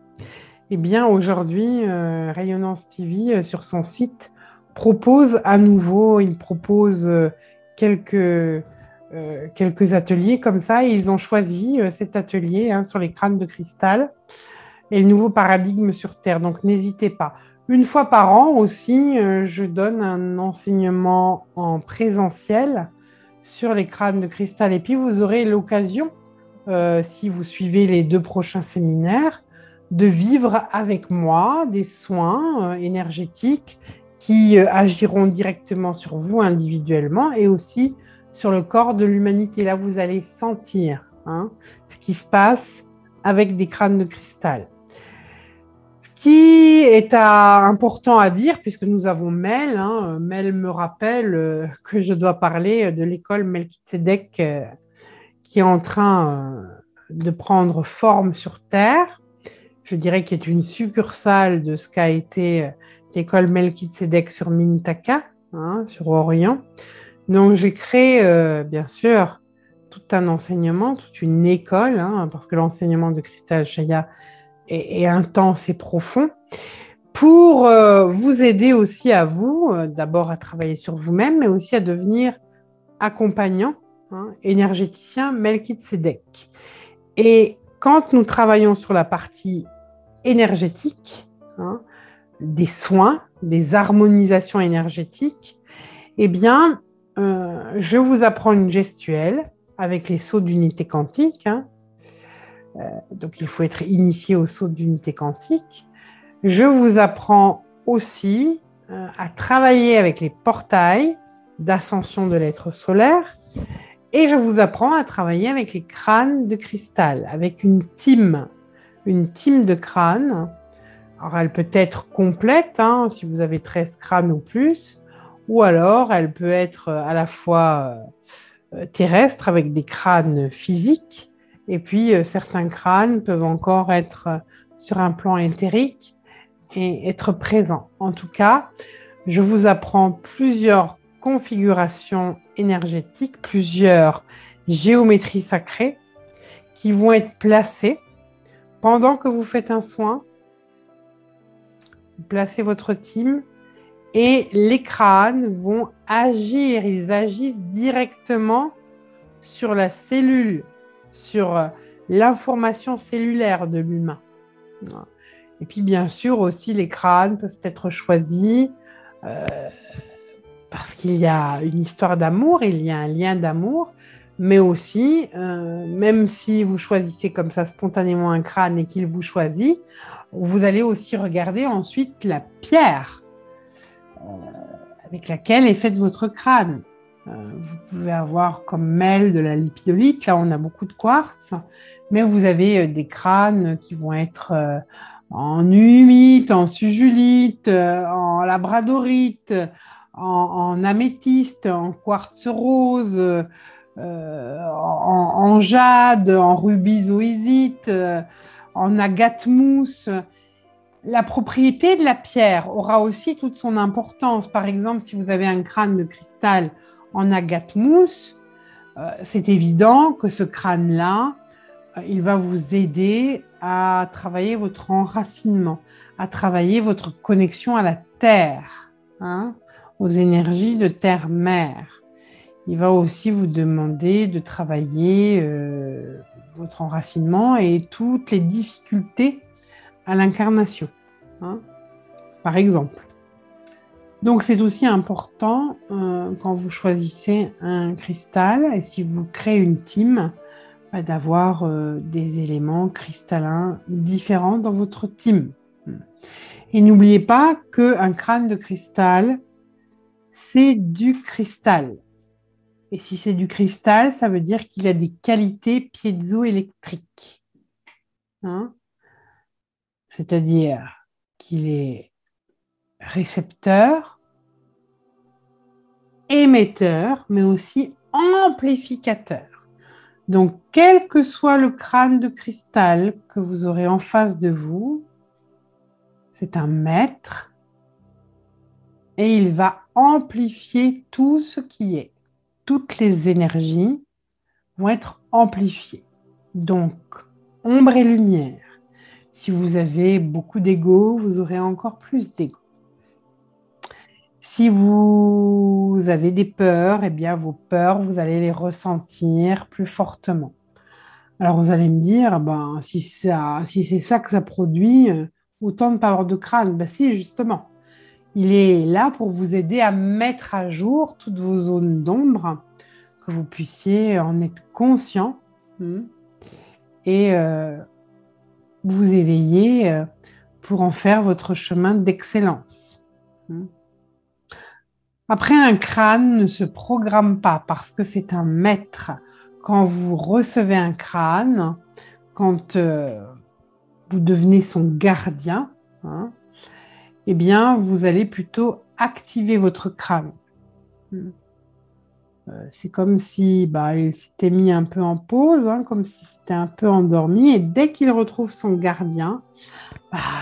eh bien aujourd'hui, Rayonnance TV, sur son site, propose à nouveau, il propose quelques ateliers comme ça. Et ils ont choisi cet atelier hein, sur les crânes de cristal et le nouveau paradigme sur Terre. Donc, n'hésitez pas. Une fois par an aussi, je donne un enseignement en présentiel sur les crânes de cristal. Et puis, vous aurez l'occasion, si vous suivez les 2 prochains séminaires, de vivre avec moi des soins énergétiques qui agiront directement sur vous individuellement et aussi sur le corps de l'humanité. Là, vous allez sentir hein, ce qui se passe avec des crânes de cristal. Ce qui est important à dire, puisque nous avons Mel, hein, Mel me rappelle que je dois parler de l'école Melchizedek qui est en train de prendre forme sur Terre. Je dirais qu'il est une succursale de ce qu'a été l'école Melchizedek sur Mintaka, hein, sur Orient. Donc, j'ai créé, bien sûr, tout un enseignement, toute une école, hein, parce que l'enseignement de Cristal Shaya est intense et profond, pour vous aider aussi à vous, d'abord à travailler sur vous-même, mais aussi à devenir accompagnant, hein, énergéticien Melchizedek. Et quand nous travaillons sur la partie énergétique, hein, des soins, des harmonisations énergétiques, eh bien, je vous apprends une gestuelle avec les sauts d'unité quantique. Hein. Donc, il faut être initié aux sauts d'unité quantique. Je vous apprends aussi à travailler avec les portails d'ascension de l'être solaire et je vous apprends à travailler avec les crânes de cristal, avec une team de crânes. Alors, elle peut être complète, hein, si vous avez 13 crânes ou plus, ou alors elle peut être à la fois terrestre avec des crânes physiques, et puis certains crânes peuvent encore être sur un plan éthérique et être présents. En tout cas, je vous apprends plusieurs configurations énergétiques, plusieurs géométries sacrées qui vont être placées pendant que vous faites un soin. Vous placez votre team et les crânes vont agir. Ils agissent directement sur la cellule, sur l'information cellulaire de l'humain. Et puis, bien sûr, aussi, les crânes peuvent être choisis parce qu'il y a une histoire d'amour, il y a un lien d'amour, mais aussi, même si vous choisissez comme ça spontanément un crâne et qu'il vous choisit, vous allez aussi regarder ensuite la pierre avec laquelle est faite votre crâne. Vous pouvez avoir comme Mel de la lipidolite, là on a beaucoup de quartz, mais vous avez des crânes qui vont être en humite, en sugilite, en labradorite, en améthyste, en quartz rose, en jade, en rubizoïsite, en agate mousse. La propriété de la pierre aura aussi toute son importance. Par exemple, si vous avez un crâne de cristal en agate mousse, c'est évident que ce crâne-là, il va vous aider à travailler votre enracinement, à travailler votre connexion à la terre, hein, aux énergies de terre-mère. Il va aussi vous demander de travailler votre enracinement et toutes les difficultés à l'incarnation, hein, par exemple. Donc, c'est aussi important quand vous choisissez un cristal et si vous créez une team, d'avoir des éléments cristallins différents dans votre team. Et n'oubliez pas qu'un crâne de cristal, c'est du cristal. Et si c'est du cristal, ça veut dire qu'il a des qualités piézoélectriques. Hein? C'est-à-dire qu'il est récepteur, émetteur, mais aussi amplificateur. Donc, quel que soit le crâne de cristal que vous aurez en face de vous, c'est un maître et il va amplifier tout ce qui est. Toutes les énergies vont être amplifiées. Donc, ombre et lumière. Si vous avez beaucoup d'ego, vous aurez encore plus d'ego. Si vous avez des peurs, eh bien vos peurs, vous allez les ressentir plus fortement. Alors vous allez me dire, si c'est ça que ça produit, autant ne pas avoir de crâne. Ben si, justement. Il est là pour vous aider à mettre à jour toutes vos zones d'ombre, que vous puissiez en être conscient et vous éveiller pour en faire votre chemin d'excellence. Après, un crâne ne se programme pas parce que c'est un maître. Quand vous recevez un crâne, quand vous devenez son gardien, eh bien, vous allez plutôt activer votre crâne. C'est comme si il s'était mis un peu en pause, comme si c'était un peu endormi. Et dès qu'il retrouve son gardien,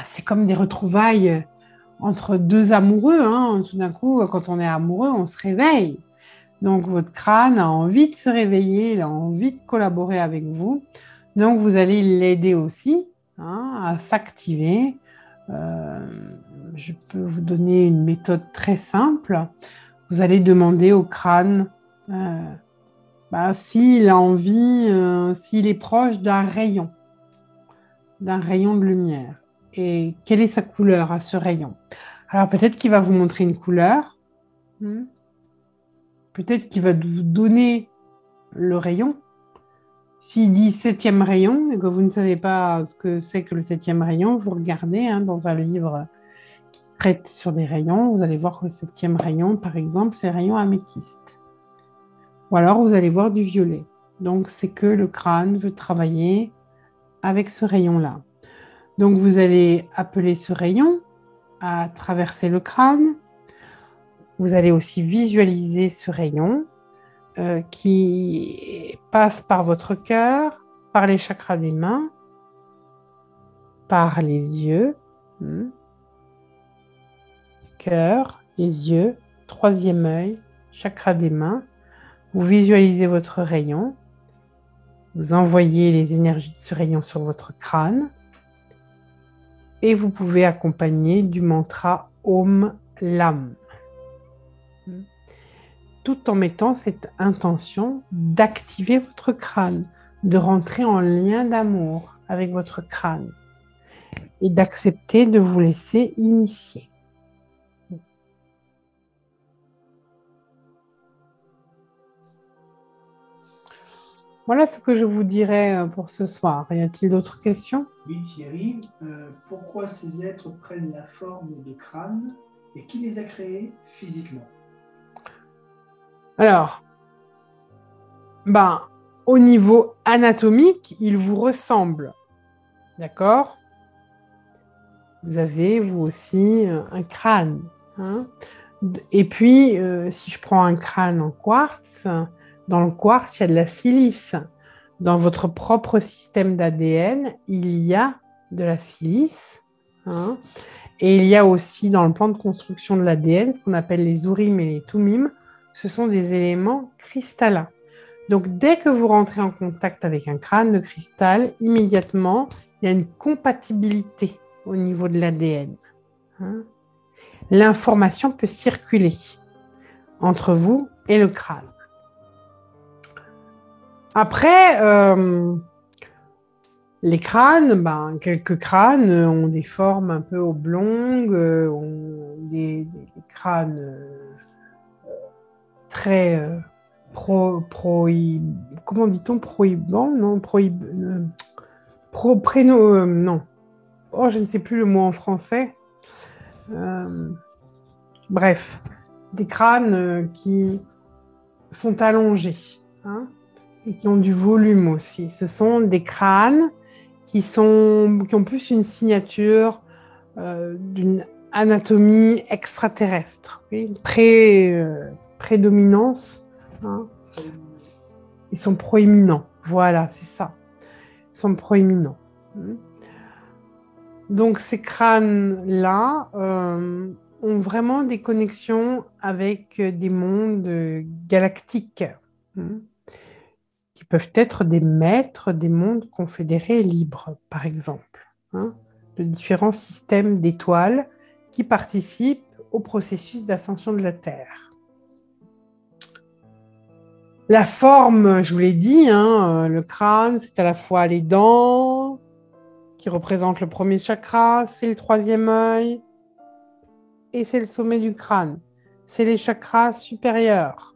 c'est comme des retrouvailles entre deux amoureux. Tout d'un coup, quand on est amoureux, on se réveille. Donc, votre crâne a envie de se réveiller, il a envie de collaborer avec vous. Donc, vous allez l'aider aussi à s'activer. Je peux vous donner une méthode très simple. Vous allez demander au crâne s'il a envie, s'il est proche d'un rayon de lumière. Et quelle est sa couleur à ce rayon? Alors peut-être qu'il va vous montrer une couleur. Peut-être qu'il va vous donner le rayon. S'il dit 7e rayon et que vous ne savez pas ce que c'est que le 7e rayon, vous regardez dans un livre qui traite sur les rayons. Vous allez voir que le 7e rayon, par exemple, c'est le rayon améthyste. Ou alors, vous allez voir du violet. Donc, c'est que le crâne veut travailler avec ce rayon-là. Donc, vous allez appeler ce rayon à traverser le crâne. Vous allez aussi visualiser ce rayon qui passe par votre cœur, par les chakras des mains, par les yeux, cœur, les yeux, 3e œil, chakra des mains. Vous visualisez votre rayon, vous envoyez les énergies de ce rayon sur votre crâne et vous pouvez accompagner du mantra Om Lam, tout en mettant cette intention d'activer votre crâne, de rentrer en lien d'amour avec votre crâne et d'accepter de vous laisser initier. Voilà ce que je vous dirais pour ce soir. Y a-t-il d'autres questions? Oui, Thierry. Pourquoi ces êtres prennent la forme de crâne et qui les a créés physiquement? Alors, au niveau anatomique, ils vous ressemblent. D'accord? Vous avez, vous aussi, un crâne. Et puis, si je prends un crâne en quartz, dans le quartz, il y a de la silice. Dans votre propre système d'ADN, il y a de la silice. Et il y a aussi dans le plan de construction de l'ADN, ce qu'on appelle les urim et les tumim. Ce sont des éléments cristallins. Donc, dès que vous rentrez en contact avec un crâne de cristal, immédiatement, il y a une compatibilité au niveau de l'ADN. L'information peut circuler entre vous et le crâne. Après, les crânes, quelques crânes ont des formes un peu oblongues, ont des crânes très comment dit-on, prohibants, non, non. Oh, je ne sais plus le mot en français. Bref, des crânes qui sont allongés, hein, et qui ont du volume aussi. Ce sont des crânes qui ont plus une signature d'une anatomie extraterrestre, oui, prédominance, hein. Ils sont proéminents, voilà, c'est ça. Ils sont proéminents. Donc ces crânes-là ont vraiment des connexions avec des mondes galactiques, hein, qui peuvent être des maîtres des mondes confédérés libres, par exemple, hein, de différents systèmes d'étoiles qui participent au processus d'ascension de la Terre. La forme, je vous l'ai dit, hein, le crâne, c'est à la fois les dents, qui représentent le premier chakra, c'est le troisième œil, et c'est le sommet du crâne. C'est les chakras supérieurs.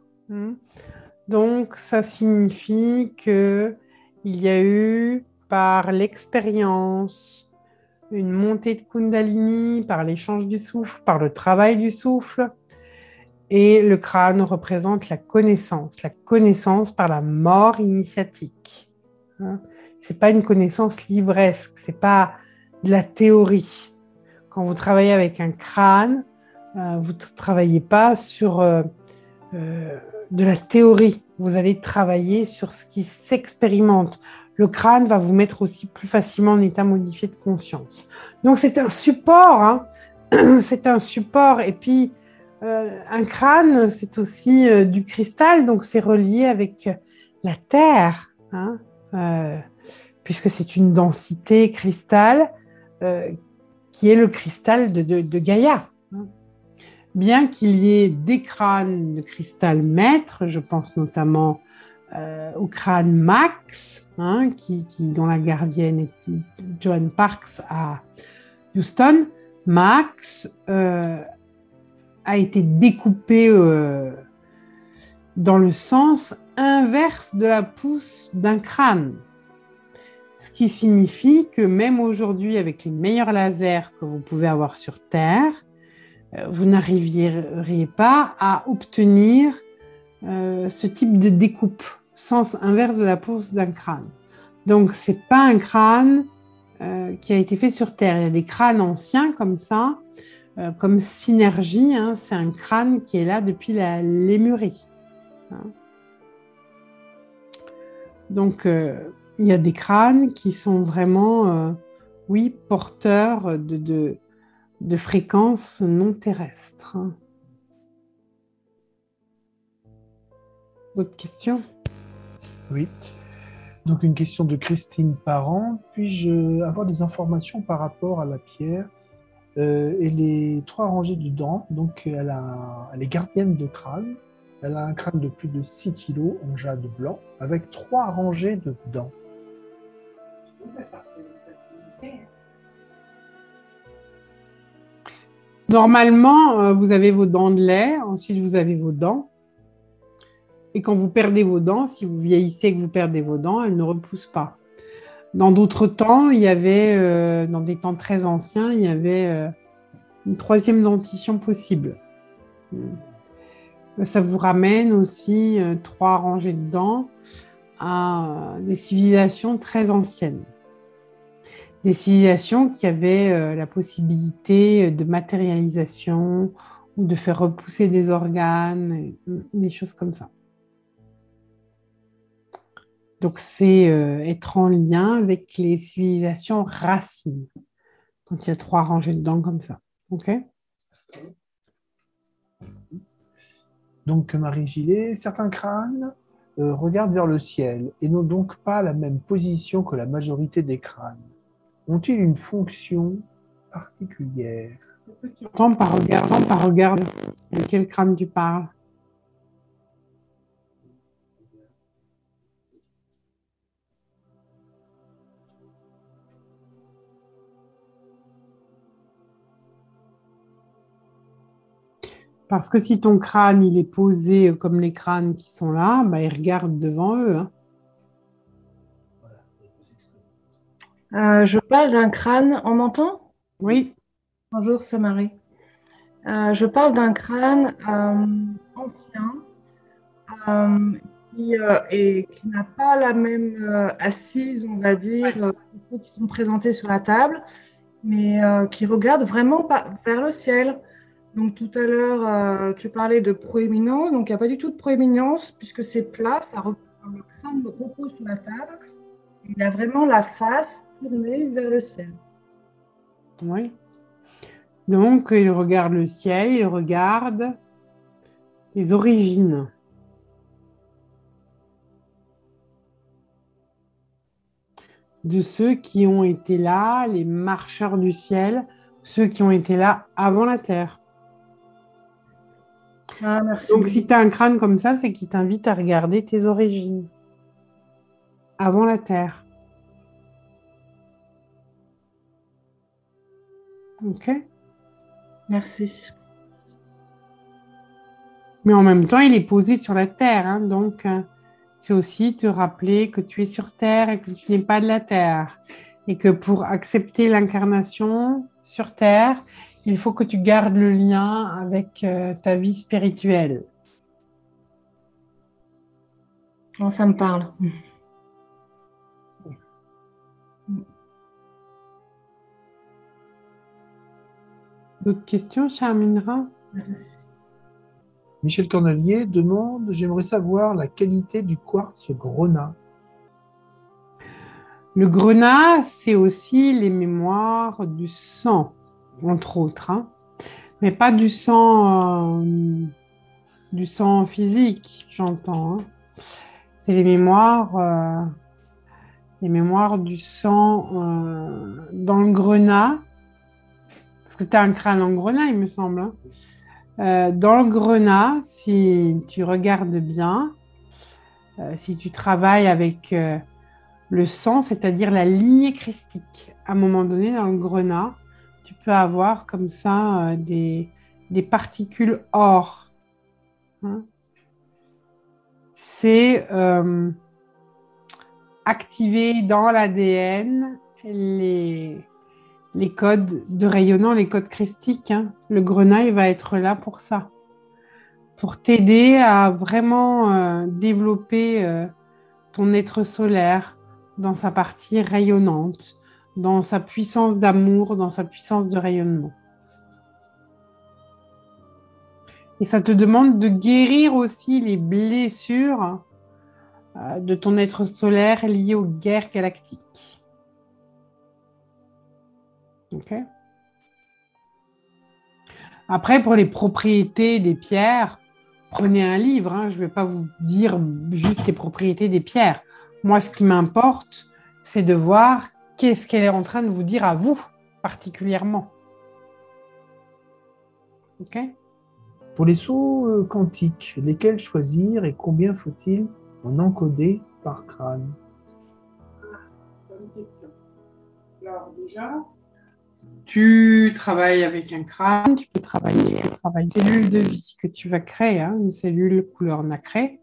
Donc, ça signifie qu'il y a eu, par l'expérience, une montée de Kundalini, par l'échange du souffle, par le travail du souffle. Et le crâne représente la connaissance par la mort initiatique. Ce n'est pas une connaissance livresque, ce n'est pas de la théorie. Quand vous travaillez avec un crâne, vous ne travaillez pas sur de la théorie. Vous allez travailler sur ce qui s'expérimente. Le crâne va vous mettre aussi plus facilement en état modifié de conscience. Donc, c'est un support. Hein. C'est un support. Et puis, un crâne, c'est aussi du cristal. Donc, c'est relié avec la terre. Hein, puisque c'est une densité cristal qui est le cristal de Gaïa. Hein. Bien qu'il y ait des crânes de cristal maître, je pense notamment au crâne Max, hein, dont la gardienne est Joan Parks à Houston. Max a été découpé dans le sens inverse de la pousse d'un crâne. Ce qui signifie que même aujourd'hui, avec les meilleurs lasers que vous pouvez avoir sur Terre, vous n'arriveriez pas à obtenir ce type de découpe, sens inverse de la pousse d'un crâne. Donc, ce n'est pas un crâne qui a été fait sur Terre. Il y a des crânes anciens comme ça, comme Synergie, hein, c'est un crâne qui est là depuis la Lémurie. Hein. Donc, il y a des crânes qui sont vraiment, oui, porteurs de fréquences non terrestres. Autre question? Oui. Donc une question de Christine Parent. Puis-je avoir des informations par rapport à la pierre et les trois rangées de dents? Donc elle est gardienne de crâne. Elle a un crâne de plus de 6 kilos en jade blanc avec trois rangées de dents. Normalement, vous avez vos dents de lait, ensuite vous avez vos dents. Et quand vous perdez vos dents, si vous vieillissez et que vous perdez vos dents, elles ne repoussent pas. Dans d'autres temps, il y avait, dans des temps très anciens, il y avait une troisième dentition possible. Ça vous ramène aussi trois rangées de dents à des civilisations très anciennes. Des civilisations qui avaient la possibilité de matérialisation ou de faire repousser des organes, des choses comme ça. Donc, c'est être en lien avec les civilisations racines, quand il y a trois rangées de dents comme ça. OK? Donc Marie Gillet, certains crânes regardent vers le ciel et n'ont donc pas la même position que la majorité des crânes. Ont-ils une fonction particulière? Entends par regard, de quel crâne tu parles? Parce que si ton crâne, il est posé comme les crânes qui sont là, bah, ils regardent devant eux. Hein. Je parle d'un crâne. On m'entend? Oui, Bonjour, c'est Marie. Je parle d'un crâne ancien qui n'a pas la même assise, on va dire, que ceux qui sont présentés sur la table, mais qui regarde vraiment vers le ciel. Donc tout à l'heure, tu parlais de proéminence, donc il n'y a pas du tout de proéminence puisque c'est plat, le crâne repose sur la table. Il a vraiment la face tournée vers le ciel. oui. Donc, il regarde le ciel, il regarde les origines. De ceux qui ont été là, les marcheurs du ciel, ceux qui ont été là avant la Terre. Ah, merci. Donc, si tu as un crâne comme ça, c'est qu'il t'invite à regarder tes origines avant la Terre. Ok? Merci. Mais en même temps, il est posé sur la Terre. Hein, donc, c'est aussi te rappeler que tu es sur Terre et que tu n'es pas de la Terre. Et que pour accepter l'incarnation sur Terre, il faut que tu gardes le lien avec ta vie spirituelle. Oh, ça me parle. D'autres questions, Charminra? Michel Cornelier demande, j'aimerais savoir la qualité du quartz grenat. Le grenat, c'est aussi les mémoires du sang, entre autres, hein. Mais pas du sang physique, j'entends. Hein. C'est les mémoires du sang dans le grenat, parce que tu as un crâne en grenat, il me semble. Hein. Dans le grenat, si tu regardes bien, si tu travailles avec le sang, c'est-à-dire la lignée christique, à un moment donné, dans le grenat, tu peux avoir comme ça des particules or. Hein. C'est activer dans l'ADN les codes de rayonnement, les codes christiques. Hein. Le grenat, il va être là pour ça, pour t'aider à vraiment développer ton être solaire dans sa partie rayonnante, dans sa puissance d'amour, dans sa puissance de rayonnement. Et ça te demande de guérir aussi les blessures de ton être solaire liées aux guerres galactiques. Ok. Après, pour les propriétés des pierres, prenez un livre. Hein, je ne vais pas vous dire juste les propriétés des pierres. Moi, ce qui m'importe, c'est de voir qu'est-ce qu'elle est en train de vous dire à vous, particulièrement. Ok ? Pour les sauts quantiques, lesquels choisir et combien faut-il en encoder par crâne? Bonne question. Alors déjà, tu travailles avec un crâne, tu peux travailler une cellule de vie que tu vas créer, hein, une cellule couleur nacré,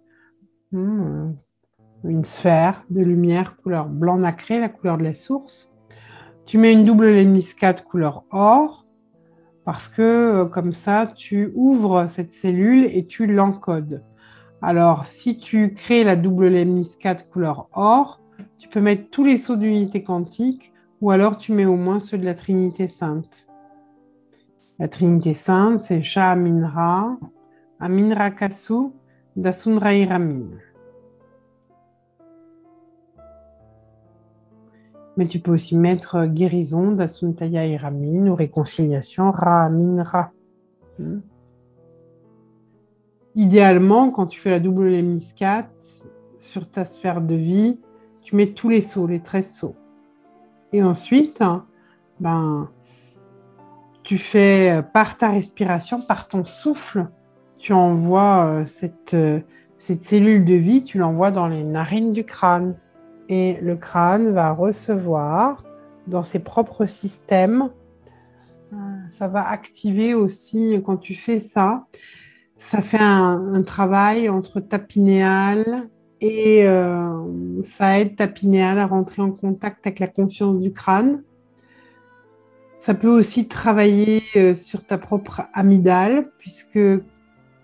une sphère de lumière couleur blanc nacré, la couleur de la source. Tu mets une double lemniscate couleur or, parce que comme ça, tu ouvres cette cellule et tu l'encodes. Alors, si tu crées la double lemniscate couleur or, tu peux mettre tous les sceaux d'unité quantique ou alors tu mets au moins ceux de la Trinité Sainte. La Trinité Sainte, c'est Sha Aminra, Aminra Kasu, Dasunra Iramin. Mais tu peux aussi mettre guérison, Dasuntaya Iramin ou réconciliation, Ra Aminra. Idéalement, quand tu fais la double lemniscate sur ta sphère de vie, tu mets tous les sceaux, les 13 sceaux. Et ensuite, tu fais par ta respiration, par ton souffle, tu envoies cette cellule de vie, tu l'envoies dans les narines du crâne. Et le crâne va recevoir dans ses propres systèmes Ça va activer aussi, quand tu fais ça, ça fait un travail entre ta pinéale et ça aide ta pinéale à rentrer en contact avec la conscience du crâne. Ça peut aussi travailler sur ta propre amygdale, puisque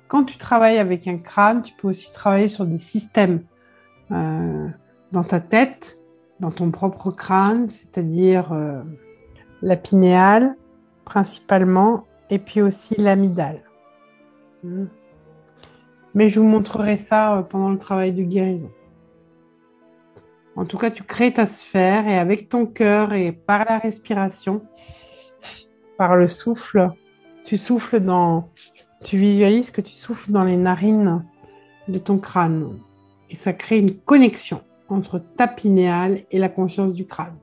quand tu travailles avec un crâne, tu peux aussi travailler sur des systèmes dans ta tête, dans ton propre crâne, c'est-à-dire la pinéale principalement, et puis aussi l'amygdale. Mais je vous montrerai ça pendant le travail de guérison. En tout cas, tu crées ta sphère et avec ton cœur et par la respiration, par le souffle, tu visualises que tu souffles dans les narines de ton crâne. Et ça crée une connexion entre ta pinéale et la conscience du crâne.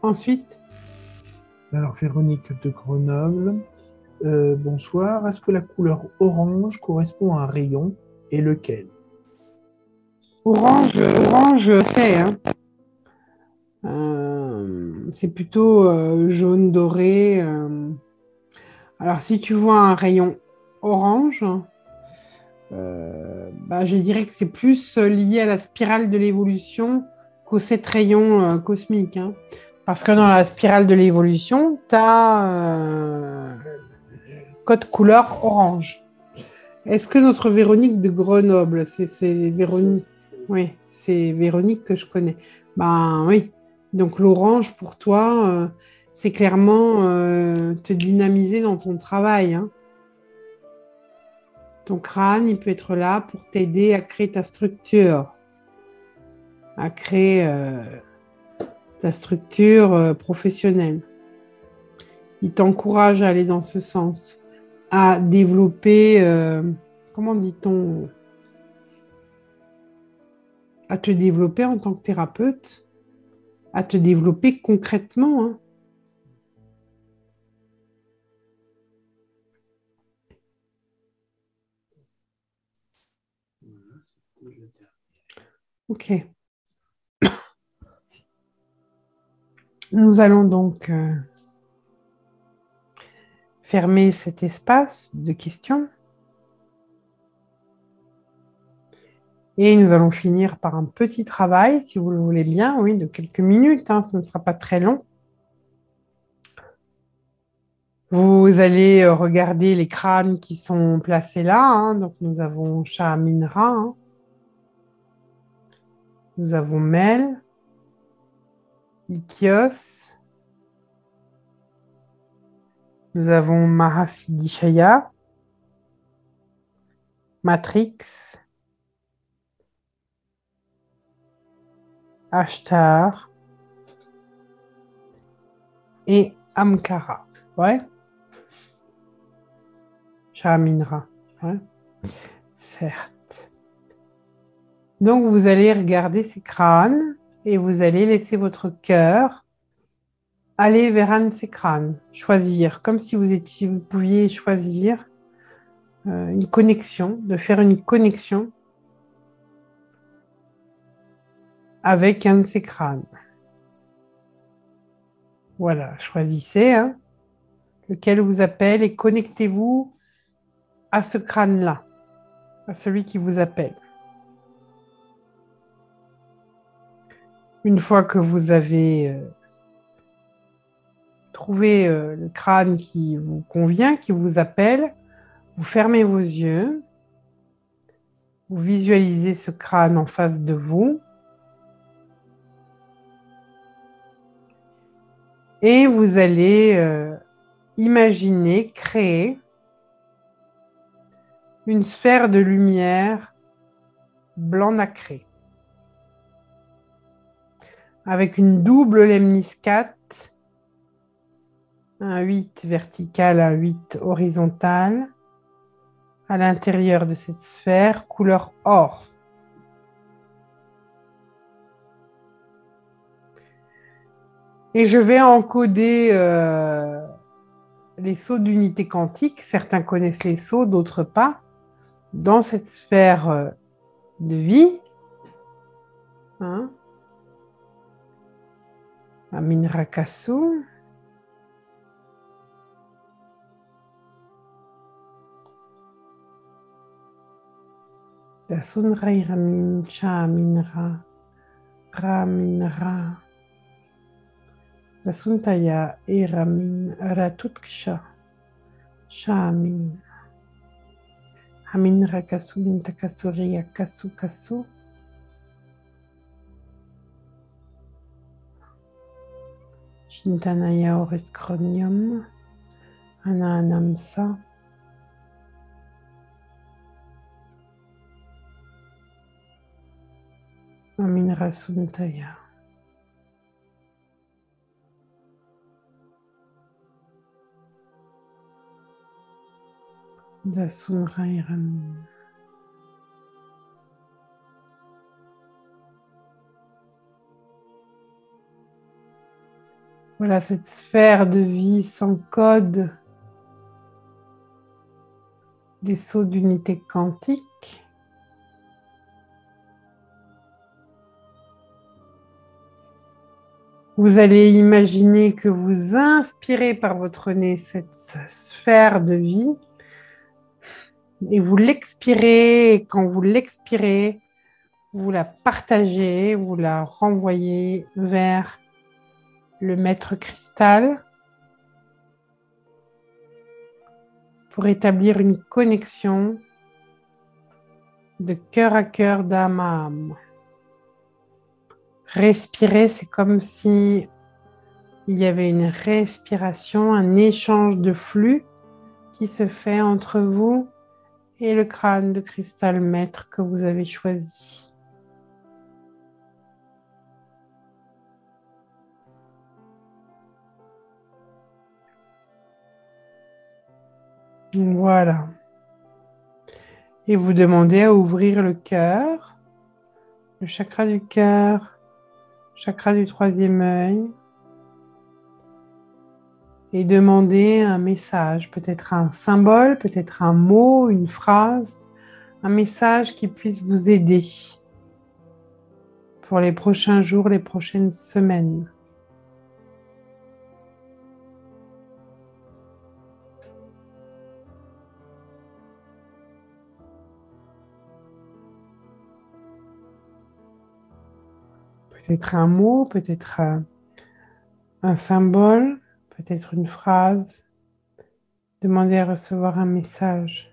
Ensuite. Alors, Véronique de Grenoble, bonsoir. Est-ce que la couleur orange correspond à un rayon et lequel? Orange fait, hein. C'est plutôt jaune doré. Alors, si tu vois un rayon orange, je dirais que c'est plus lié à la spirale de l'évolution qu'aux 7 rayons cosmiques. Hein. Parce que dans la spirale de l'évolution, tu as code couleur orange. Est-ce que notre Véronique de Grenoble, c'est Véronique? Oui, c'est Véronique que je connais. Ben oui. Donc l'orange pour toi, c'est clairement te dynamiser dans ton travail. Hein. Ton crâne, il peut être là pour t'aider à créer ta structure, à créer ta structure professionnelle. Il t'encourage à aller dans ce sens, à développer, comment dit-on, à te développer en tant que thérapeute, à te développer concrètement. Hein. Ok. Nous allons donc fermer cet espace de questions. Et nous allons finir par un petit travail, si vous le voulez bien, oui, de quelques minutes, hein, ce ne sera pas très long. Vous allez regarder les crânes qui sont placés là. Hein. Donc, nous avons Shaminra, hein. Nous avons Mel, Ikios, nous avons Mahasiddhishaya, Matrix, Ashtar et Amkara. Ouais. Shaminra. Ouais. Certes. Donc, vous allez regarder ces crânes et vous allez laisser votre cœur aller vers un de ces crânes. Choisir, comme si vous pouviez choisir une connexion, de faire une connexion avec un de ces crânes. Voilà, choisissez hein, lequel vous appelle et connectez-vous à ce crâne-là, à celui qui vous appelle. Une fois que vous avez trouvé le crâne qui vous convient, qui vous appelle, vous fermez vos yeux, vous visualisez ce crâne en face de vous et vous allez imaginer, créer une sphère de lumière blanc nacré avec une double lemniscate, un 8 vertical, un 8 horizontal à l'intérieur de cette sphère couleur or. Et je vais encoder les sauts d'unité quantique. Certains connaissent les sauts, d'autres pas. Dans cette sphère de vie. Hein. Amin Rakasu. Dasun Rai Ramin Cha Minra. Raminra. Dasuntaya e Ramin Ratuksha. Shamin. Amin Rakasu Mintakasuria Kasu Kasu. Shintanaya Oriscronium. Ananamsa. Amin Rasuntaya. Dasun Rai Ramin. Voilà cette sphère de vie sans code des sauts d'unité quantique. Vous allez imaginer que vous inspirez par votre nez cette sphère de vie et vous l'expirez. Et quand vous l'expirez, vous la partagez, vous la renvoyez vers le maître cristal pour établir une connexion de cœur à cœur, d'âme à âme. Respirer, c'est comme si il y avait une respiration, un échange de flux qui se fait entre vous et le crâne de cristal maître que vous avez choisi. Voilà. Et vous demandez à ouvrir le cœur, le chakra du cœur, chakra du troisième œil, et demandez un message, peut-être un symbole, peut-être un mot, une phrase, un message qui puisse vous aider pour les prochains jours, les prochaines semaines. Peut-être un mot, peut-être un symbole, peut-être une phrase. Demandez à recevoir un message.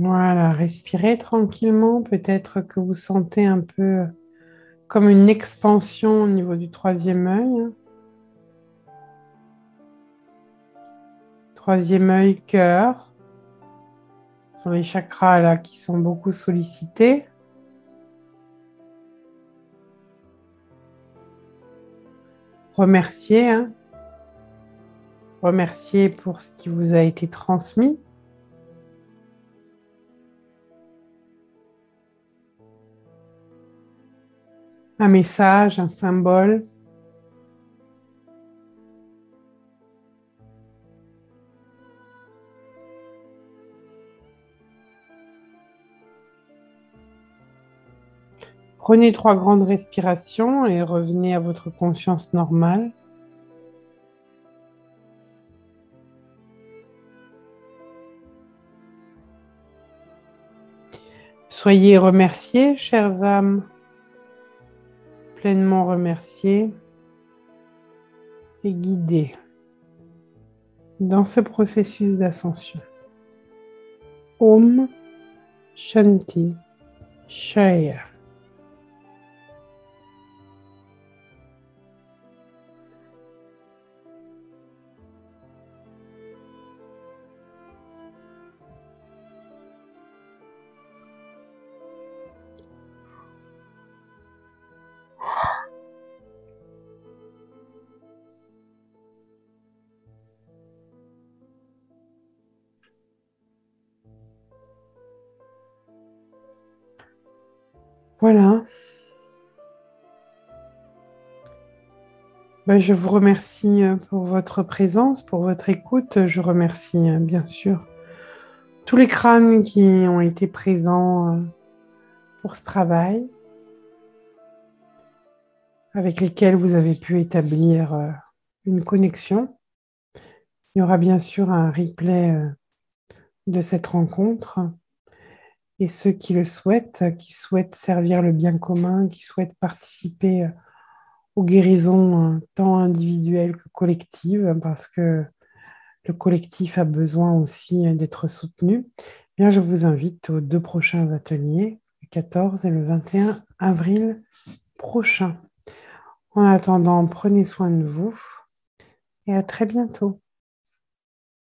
Voilà, respirez tranquillement. Peut-être que vous sentez un peu comme une expansion au niveau du troisième œil. Troisième œil, cœur. Ce sont les chakras là qui sont beaucoup sollicités. Remerciez, hein. Remerciez pour ce qui vous a été transmis. Un message, un symbole. Prenez 3 grandes respirations et revenez à votre conscience normale. Soyez remerciés, chères âmes, pleinement remerciés et guidés dans ce processus d'ascension. Om Shanti Shaya. Voilà. Je vous remercie pour votre présence, pour votre écoute. Je remercie bien sûr tous les crânes qui ont été présents pour ce travail, avec lesquels vous avez pu établir une connexion. Il y aura bien sûr un replay de cette rencontre. Et ceux qui le souhaitent, qui souhaitent servir le bien commun, qui souhaitent participer aux guérisons tant individuelles que collectives, parce que le collectif a besoin aussi d'être soutenu, eh bien, je vous invite aux 2 prochains ateliers, le 14 et le 21 avril prochain. En attendant, prenez soin de vous et à très bientôt.